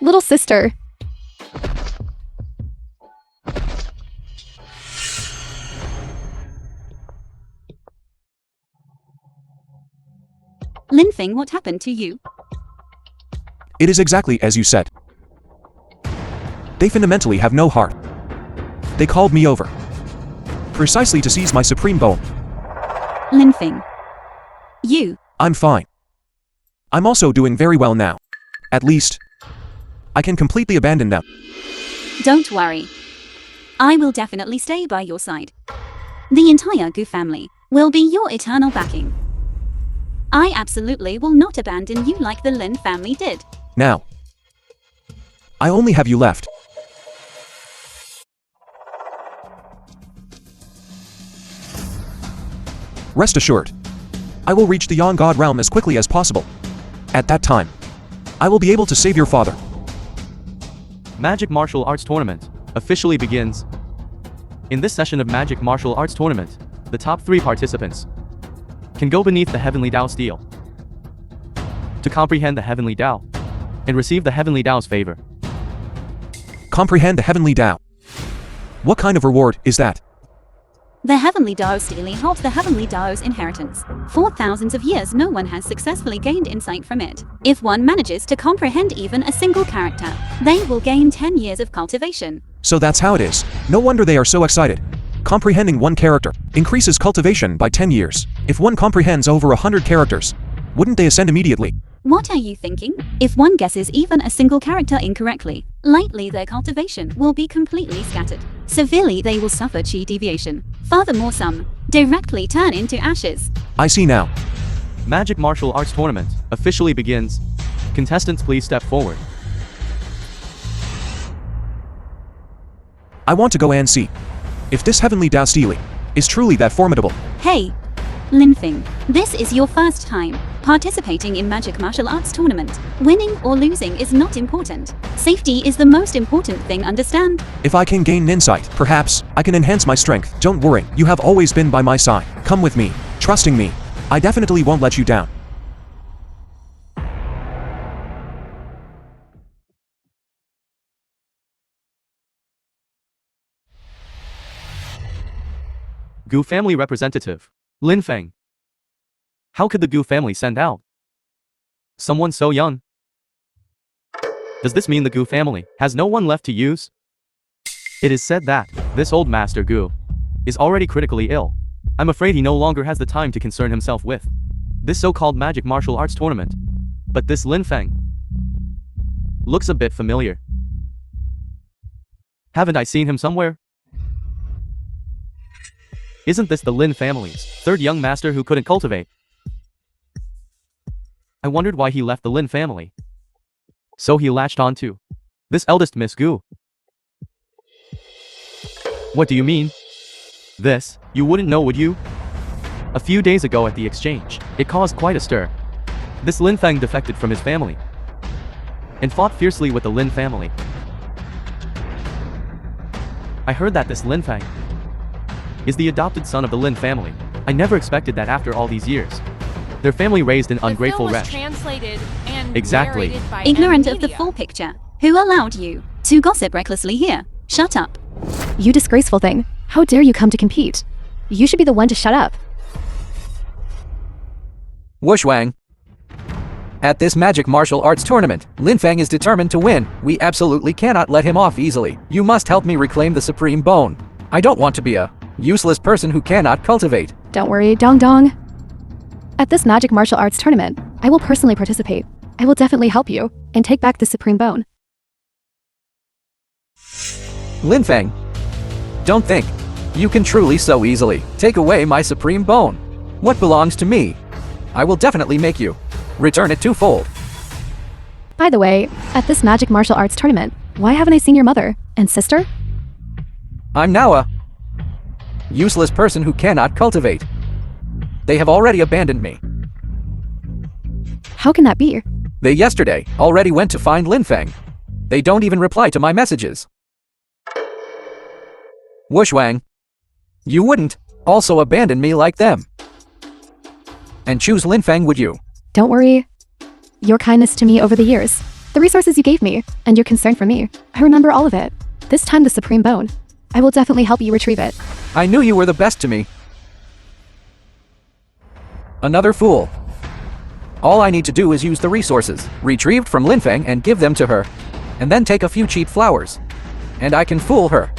Speaker 1: Little sister.
Speaker 4: Linfeng, what happened to you?
Speaker 2: It is exactly as you said. They fundamentally have no heart. They called me over precisely to seize my supreme bone.
Speaker 4: Linfeng. You.
Speaker 2: I'm fine. I'm also doing very well now. At least, I can completely abandon them.
Speaker 4: Don't worry. I will definitely stay by your side. The entire Gu family will be your eternal backing. I absolutely will not abandon you like the Lin family did.
Speaker 2: Now, I only have you left. Rest assured, I will reach the Yon God realm as quickly as possible. At that time, I will be able to save your father.
Speaker 5: Magic Martial Arts Tournament officially begins. In this session of Magic Martial Arts Tournament, the top 3 participants can go beneath the Heavenly Dao steel to comprehend the Heavenly Dao and receive the Heavenly Dao's favor.
Speaker 2: Comprehend the Heavenly Dao. What kind of reward is that?
Speaker 4: The Heavenly Dao stealing holds the Heavenly Dao's inheritance. For thousands of years, no one has successfully gained insight from it. If one manages to comprehend even a single character, they will gain 10 years of cultivation.
Speaker 2: So that's how it is. No wonder they are so excited. Comprehending one character increases cultivation by 10 years. If one comprehends over 100 characters, wouldn't they ascend immediately?
Speaker 4: What are you thinking? If one guesses even a single character incorrectly, likely their cultivation will be completely scattered. Severely, they will suffer chi deviation. Furthermore, some directly turn into ashes.
Speaker 2: I see now.
Speaker 5: Magic Martial Arts Tournament officially begins. Contestants, please step forward.
Speaker 2: I want to go and see if this Heavenly Dao Steely is truly that formidable.
Speaker 4: Hey, Linfeng, this is your first time participating in Magic Martial Arts Tournament. Winning or losing is not important. Safety is the most important thing, understand?
Speaker 2: If I can gain insight, perhaps I can enhance my strength. Don't worry, you have always been by my side. Come with me, trusting me. I definitely won't let you down.
Speaker 5: Gu family representative, Linfeng. How could the Gu family send out someone so young? Does this mean the Gu family has no one left to use? It is said that this old master Gu is already critically ill. I'm afraid he no longer has the time to concern himself with this so-called magic martial arts tournament. But this Linfeng, looks a bit familiar. Haven't I seen him somewhere? Isn't this the Lin family's third young master who couldn't cultivate? I wondered why he left the Lin family. So he latched on to this eldest Miss Gu. What do you mean? This, you wouldn't know, would you? A few days ago at the exchange, it caused quite a stir. This Lin Feng defected from his family and fought fiercely with the Lin family. I heard that this Lin Feng is the adopted son of the Lin family. I never expected that after all these years. Their family raised an ungrateful
Speaker 3: the film was
Speaker 5: wretch.
Speaker 3: Translated and
Speaker 5: Exactly.
Speaker 3: narrated by
Speaker 4: Ignorant
Speaker 3: M
Speaker 4: of the
Speaker 3: Media.
Speaker 4: full picture. Who allowed you to gossip recklessly here? Shut up.
Speaker 1: You disgraceful thing. How dare you come to compete? You should be the one to shut up.
Speaker 6: Wushwang. At this magic martial arts tournament, Lin Feng is determined to win. We absolutely cannot let him off easily. You must help me reclaim the supreme bone. I don't want to be a useless person who cannot cultivate.
Speaker 1: Don't worry, Dong Dong. At this magic martial arts tournament, I will personally participate. I will definitely help you and take back the supreme bone.
Speaker 6: Lin Feng, don't think. You can truly so easily take away my supreme bone. What belongs to me, I will definitely make you return it twofold.
Speaker 1: By the way, at this magic martial arts tournament, why haven't I seen your mother and sister?
Speaker 6: I'm now a useless person who cannot cultivate. They have already abandoned me.
Speaker 1: How can that be?
Speaker 6: They yesterday already went to find Lin Feng. They don't even reply to my messages. Wushwang, you wouldn't also abandon me like them and choose Lin Feng, would you?
Speaker 1: Don't worry. Your kindness to me over the years, the resources you gave me, and your concern for me, I remember all of it. This time the supreme bone. I will definitely help you retrieve it.
Speaker 6: I knew you were the best to me. Another fool. All I need to do is use the resources retrieved from Lin Feng and give them to her, and then take a few cheap flowers. And I can fool her.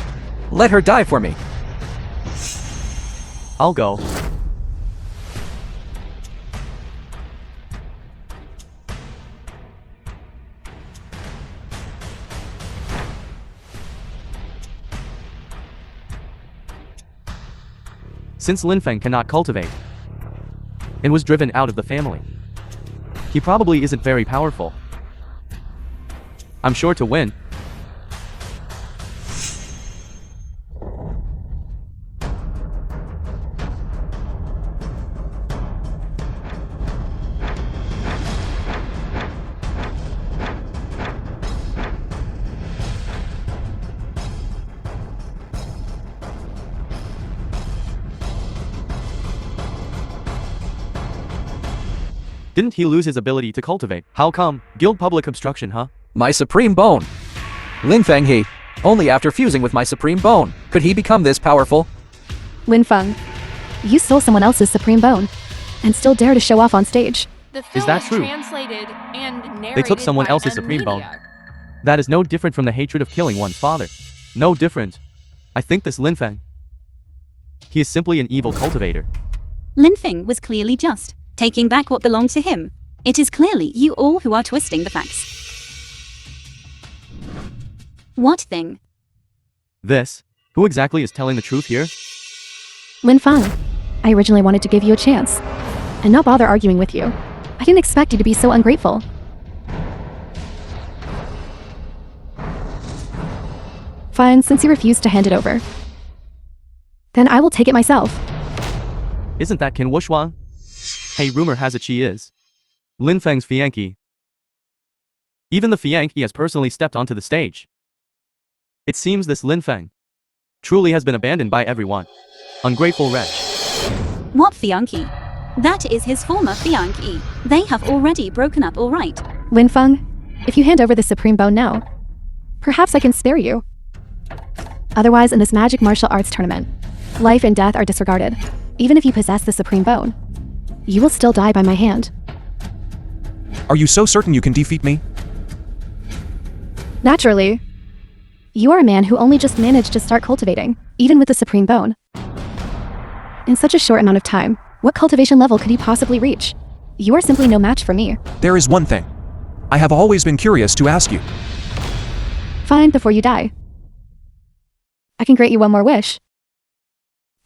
Speaker 6: Let her die for me.
Speaker 5: I'll go. Since Lin Feng cannot cultivate and was driven out of the family, he probably isn't very powerful. I'm sure to win. Didn't he lose his ability to cultivate? How come? Guild public obstruction, huh?
Speaker 6: My supreme bone. Lin Feng he. Only after fusing with my supreme bone could he become this powerful.
Speaker 1: Lin Feng, you stole someone else's supreme bone and still dare to show off on stage.
Speaker 3: The film
Speaker 5: Is that
Speaker 3: was
Speaker 5: true?
Speaker 3: translated and narrated
Speaker 5: They took someone
Speaker 3: by
Speaker 5: else's
Speaker 3: M
Speaker 5: supreme bone.
Speaker 3: Media.
Speaker 5: That is no different from the hatred of killing one's father. No different. I think this Lin Feng, he is simply an evil cultivator.
Speaker 4: Lin Feng was clearly just taking back what belonged to him. It is clearly you all who are twisting the facts. What thing?
Speaker 5: This? Who exactly is telling the truth here?
Speaker 1: Lin Feng, I originally wanted to give you a chance and not bother arguing with you. I didn't expect you to be so ungrateful. Fine, since you refused to hand it over, then I will take it myself.
Speaker 5: Isn't that Qin Wushwang? Hey, rumor has it she is Lin Feng's fiancé. Even the fiancé has personally stepped onto the stage. It seems this Lin Feng truly has been abandoned by everyone. Ungrateful wretch.
Speaker 4: What fiancé? That is his former fiancé. They have already broken up, all right.
Speaker 1: Lin Feng, if you hand over the supreme bone now, perhaps I can spare you. Otherwise, in this magic martial arts tournament, life and death are disregarded. Even if you possess the supreme bone, you will still die by my hand.
Speaker 2: Are you so certain you can defeat me?
Speaker 1: Naturally. You are a man who only just managed to start cultivating, even with the supreme bone. In such a short amount of time, what cultivation level could you possibly reach? You are simply no match for me.
Speaker 2: There is one thing. I have always been curious to ask you.
Speaker 1: Fine, before you die. I can grant you one more wish.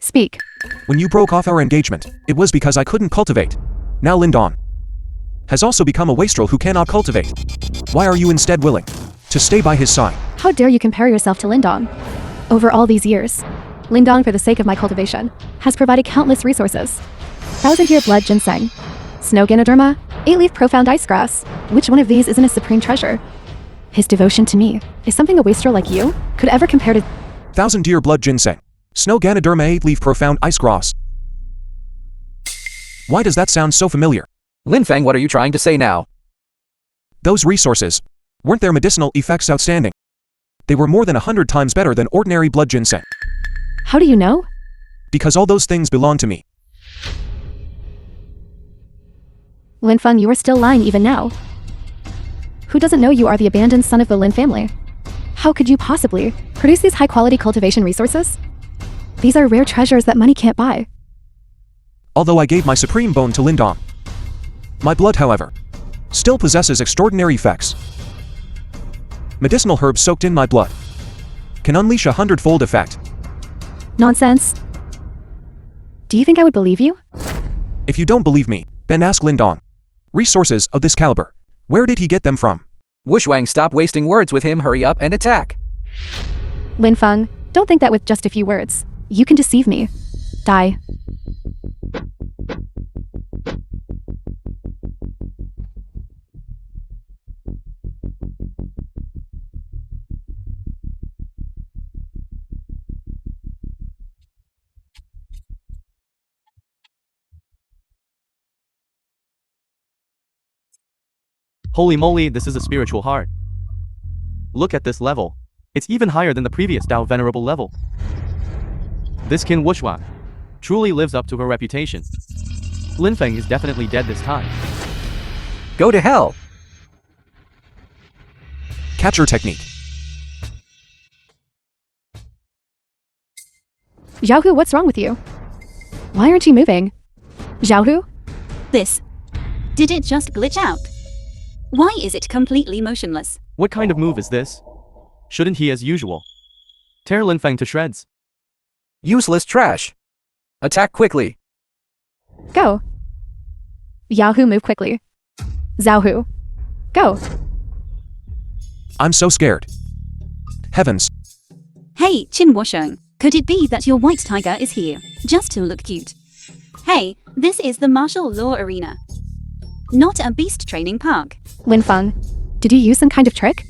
Speaker 1: Speak.
Speaker 2: When you broke off our engagement, it was because I couldn't cultivate. Now Lindong has also become a wastrel who cannot cultivate. Why are you instead willing to stay by his side?
Speaker 1: How dare you compare yourself to Lindong? Over all these years, Lindong, for the sake of my cultivation, has provided countless resources. 1,000-year blood ginseng, snow ganoderma, 8-leaf profound ice grass. Which one of these isn't a supreme treasure? His devotion to me is something a wastrel like you could ever compare to.
Speaker 2: 1,000-year blood ginseng, snow ganoderma, 8-leaf profound ice grass. Why does that sound so familiar?
Speaker 6: Linfeng, what are you trying to say now?
Speaker 2: Those resources, weren't their medicinal effects outstanding? They were more than 100 times better than ordinary blood ginseng.
Speaker 1: How do you know?
Speaker 2: Because all those things belong to me.
Speaker 1: Linfeng, you are still lying even now. Who doesn't know you are the abandoned son of the Lin family? How could you possibly produce these high-quality cultivation resources? These are rare treasures that money can't buy.
Speaker 2: Although I gave my supreme bone to Lindong, my blood, however, still possesses extraordinary effects. Medicinal herbs soaked in my blood can unleash a 100-fold effect.
Speaker 1: Nonsense. Do you think I would believe you?
Speaker 2: If you don't believe me, then ask Lindong. Resources of this caliber, where did he get them from?
Speaker 6: Wushwang, stop wasting words with him, hurry up and attack.
Speaker 1: Linfeng, don't think that with just a few words, you can deceive me. Die.
Speaker 5: Holy moly, this is a spiritual heart. Look at this level. It's even higher than the previous Dao Venerable level. This Qin Wushwang truly lives up to her reputation. Linfeng is definitely dead this time.
Speaker 6: Go to hell.
Speaker 2: Capture technique.
Speaker 1: Xiaohu, what's wrong with you? Why aren't you moving? Xiaohu?
Speaker 4: This. Did it just glitch out? Why is it completely motionless?
Speaker 5: What kind of move is this? Shouldn't he, as usual, tear Linfeng to shreds?
Speaker 6: Useless trash. Attack quickly.
Speaker 1: Go. Xiaohu, move quickly. Xiaohu. Go.
Speaker 2: I'm so scared. Heavens.
Speaker 4: Hey, Qin Wusheng, could it be that your white tiger is here, just to look cute? Hey, this is the martial law arena, not a beast training park.
Speaker 1: Linfeng, did you use some kind of trick?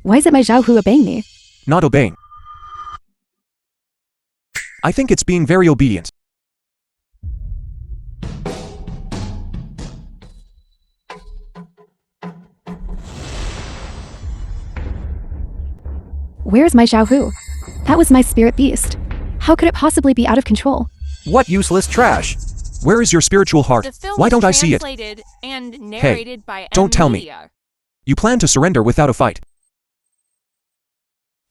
Speaker 1: Why is it my Xiaohu obeying me?
Speaker 2: Not obeying. I think it's being very obedient.
Speaker 1: Where's my Xiaohu? That was my spirit beast. How could it possibly be out of control?
Speaker 6: What useless trash?
Speaker 2: Where is your spiritual heart?
Speaker 3: The film
Speaker 2: Why
Speaker 3: was
Speaker 2: don't I see it?
Speaker 3: translated and narrated by
Speaker 2: don't tell me.
Speaker 3: Media.
Speaker 2: You plan to surrender without a fight.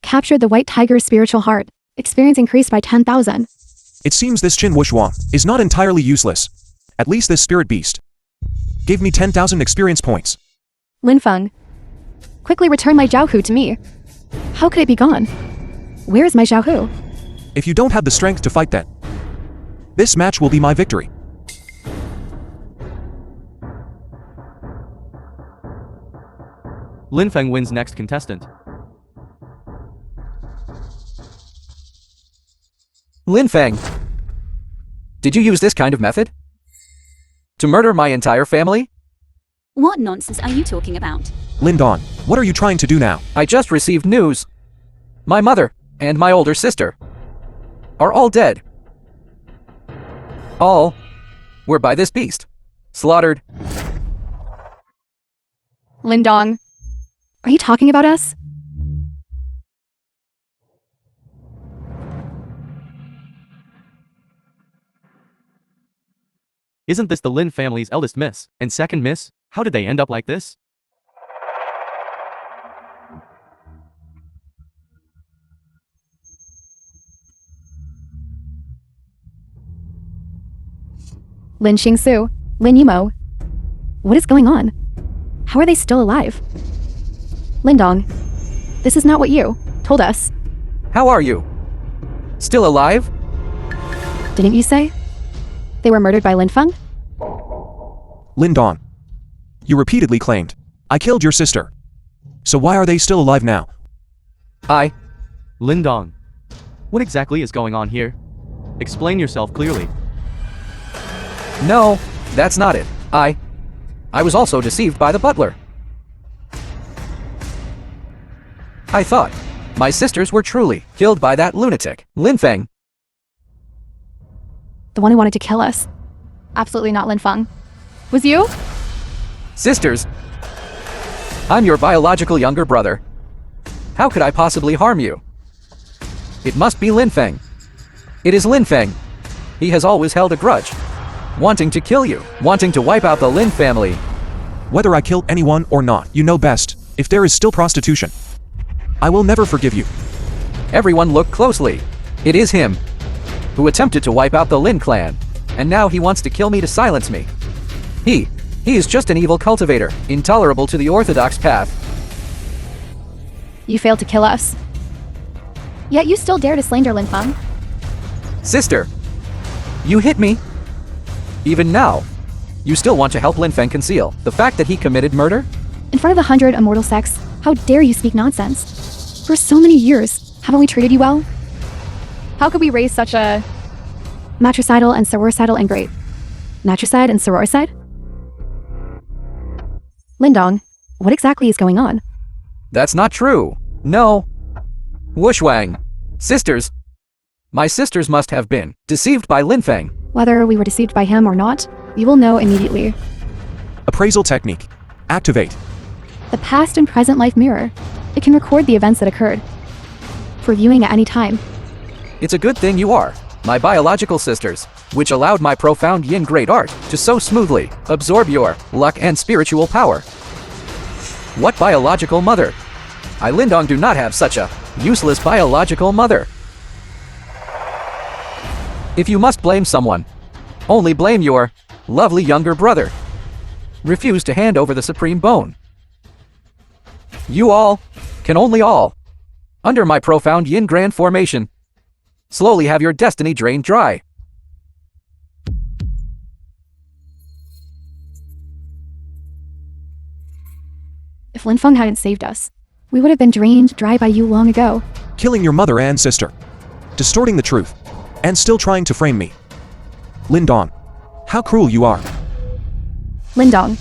Speaker 1: Captured the white tiger's spiritual heart. Experience increased by 10,000.
Speaker 2: It seems this Qin Wushwang is not entirely useless. At least this spirit beast gave me 10,000 experience points.
Speaker 1: Linfeng, quickly return my Xiaohu to me. How could it be gone? Where is my Xiaohu?
Speaker 2: If you don't have the strength to fight, then this match will be my victory.
Speaker 5: Linfeng wins next contestant.
Speaker 6: Linfeng. Did you use this kind of method? To murder my entire family?
Speaker 4: What nonsense are you talking about?
Speaker 2: Lindong, what are you trying to do now?
Speaker 6: I just received news. My mother and my older sister are all dead. All were by this beast. Slaughtered.
Speaker 1: Lindong, are you talking about us?
Speaker 5: Isn't this the Lin family's eldest miss and second miss? How did they end up like this?
Speaker 1: Lin Xingsu, Lin Yumo. What is going on? How are they still alive? Lindong, this is not what you told us.
Speaker 6: How are you? Still alive?
Speaker 1: Didn't you say they were murdered by Linfeng?
Speaker 2: Lindong. You repeatedly claimed I killed your sister. So why are they still alive now?
Speaker 5: Lindong. What exactly is going on here? Explain yourself clearly.
Speaker 6: No, that's not it. I was also deceived by the butler. I thought my sisters were truly killed by that lunatic, Linfeng.
Speaker 1: The one who wanted to kill us. Absolutely not Linfeng. Was you?
Speaker 6: Sisters, I'm your biological younger brother. How could I possibly harm you? It must be Linfeng. It is Linfeng. He has always held a grudge, wanting to kill you, wanting to wipe out the Lin family.
Speaker 2: Whether I killed anyone or not, you know best. If there is still prostitution, I will never forgive you.
Speaker 6: Everyone look closely. It is him who attempted to wipe out the Lin clan, and now he wants to kill me to silence me. He is just an evil cultivator, intolerable to the orthodox path.
Speaker 1: You failed to kill us. Yet you still dare to slander Linfeng.
Speaker 6: Sister, you hit me. Even now, you still want to help Linfeng conceal the fact that he committed murder?
Speaker 1: In front of the 100 immortal sects, how dare you speak nonsense? For so many years, haven't we treated you well? How could we raise such a matricidal and sorocidal ingrate? Matricide and sororicide? Lindong, what exactly is going on?
Speaker 6: That's not true. No. Wushwang. Sisters. My sisters must have been deceived by Linfeng.
Speaker 1: Whether we were deceived by him or not, you will know immediately.
Speaker 2: Appraisal technique. Activate.
Speaker 1: The past and present life mirror. It can record the events that occurred for viewing at any time.
Speaker 6: It's a good thing you are my biological sisters, which allowed my profound yin great art to so smoothly absorb your luck and spiritual power. What biological mother? I Lindong do not have such a useless biological mother. If you must blame someone, only blame your lovely younger brother. Refuse to hand over the supreme bone. You all can only all, under my profound yin grand formation, slowly have your destiny drained dry.
Speaker 1: If Linfeng hadn't saved us, we would have been drained dry by you long ago.
Speaker 2: Killing your mother and sister. Distorting the truth. And still trying to frame me. Lindong. How cruel you are.
Speaker 1: Lindong,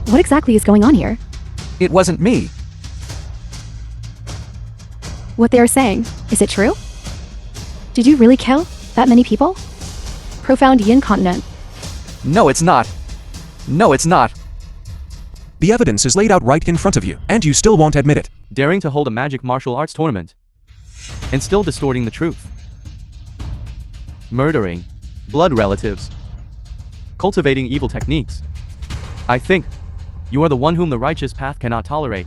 Speaker 1: what exactly is going on here?
Speaker 6: It wasn't me.
Speaker 1: What they are saying, is it true? Did you really kill that many people? Profound Yin continent.
Speaker 6: No, it's not. No, it's not.
Speaker 2: The evidence is laid out right in front of you, and you still won't admit it.
Speaker 5: Daring to hold a magic martial arts tournament. And still distorting the truth. Murdering blood relatives. Cultivating evil techniques. I think you are the one whom the righteous path cannot tolerate.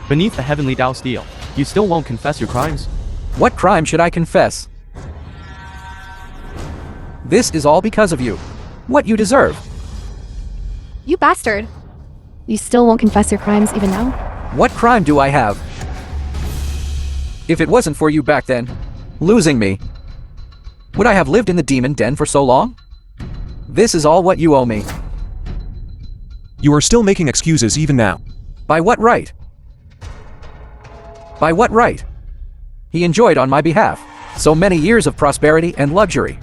Speaker 5: Beneath the heavenly Tao steel, you still won't confess your crimes?
Speaker 6: What crime should I confess? This is all because of you. What you deserve.
Speaker 1: You bastard! You still won't confess your crimes even now?
Speaker 6: What crime do I have? If it wasn't for you back then, losing me, would I have lived in the demon den for so long? This is all what you owe me.
Speaker 2: You are still making excuses even now.
Speaker 6: By what right? By what right? He enjoyed on my behalf so many years of prosperity and luxury,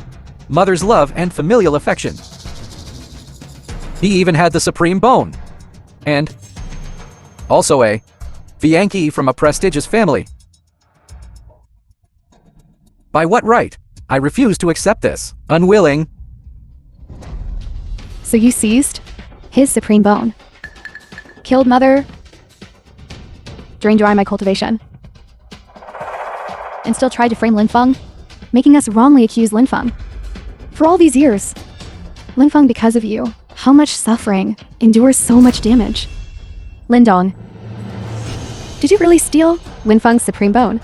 Speaker 6: mother's love and familial affection. He even had the supreme bone. And also a GIịNG I from a prestigious family. By what right? I refuse to accept this. Unwilling.
Speaker 1: So you seized his supreme bone. Killed mother. Drained dry my cultivation. And still tried to frame Linfeng, making us wrongly accuse Linfeng. For all these years, Linfeng, because of you, how much suffering, endures so much damage. Lindong, did you really steal Linfeng's supreme bone?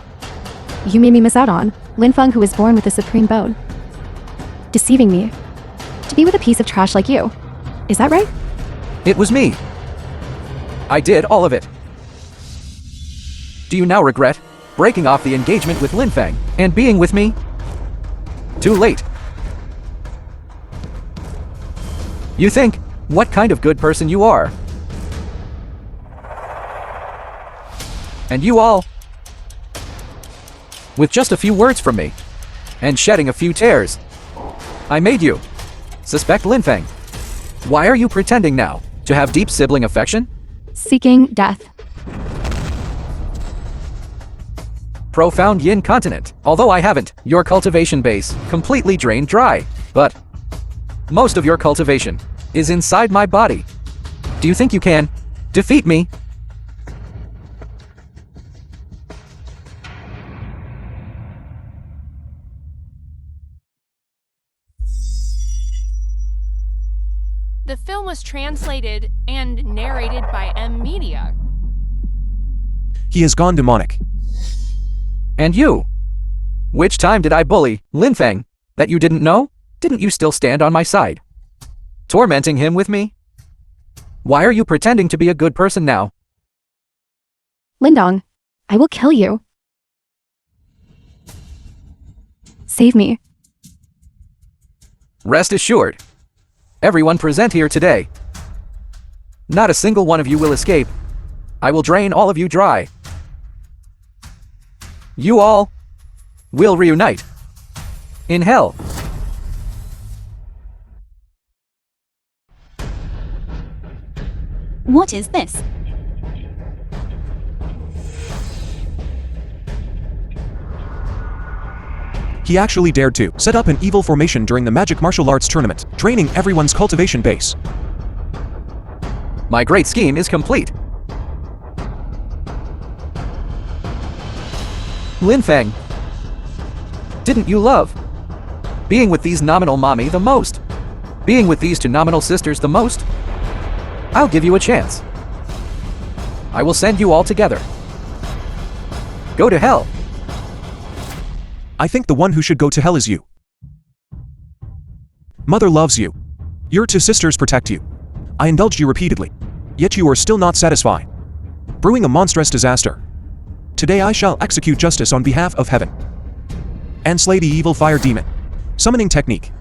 Speaker 1: You made me miss out on Linfeng, who was born with the supreme bone. Deceiving me to be with a piece of trash like you. Is that right?
Speaker 6: It was me. I did all of it. Do you now regret breaking off the engagement with Linfang and being with me? Too late. You think what kind of good person you are. And you all, with just a few words from me, and shedding a few tears, I made you suspect Linfang. Why are you pretending now to have deep sibling affection?
Speaker 1: Seeking death.
Speaker 6: Profound yin continent. Although I haven't your cultivation base completely drained dry, but most of your cultivation is inside my body. Do you think you can defeat me?
Speaker 3: The film was translated and narrated by Media.
Speaker 2: He has gone demonic.
Speaker 6: And you? Which time did I bully Linfang that you didn't know? Didn't you still stand on my side, tormenting him with me? Why are you pretending to be a good person now?
Speaker 1: Lindong, I will kill you. Save me.
Speaker 6: Rest assured, everyone present here today, not a single one of you will escape. I will drain all of you dry. You all will reunite in hell.
Speaker 4: What is this?
Speaker 2: He actually dared to set up an evil formation during the magic martial arts tournament, draining everyone's cultivation base.
Speaker 6: My great scheme is complete. Linfang, didn't you love being with these nominal mommy the most? Being with these two nominal sisters the most? I'll give you a chance. I will send you all together. Go to hell.
Speaker 2: I think the one who should go to hell is you. Mother loves you. Your two sisters protect you. I indulged you repeatedly, yet you are still not satisfied, brewing a monstrous disaster. Today I shall execute justice on behalf of heaven and slay the evil fire demon. Summoning technique.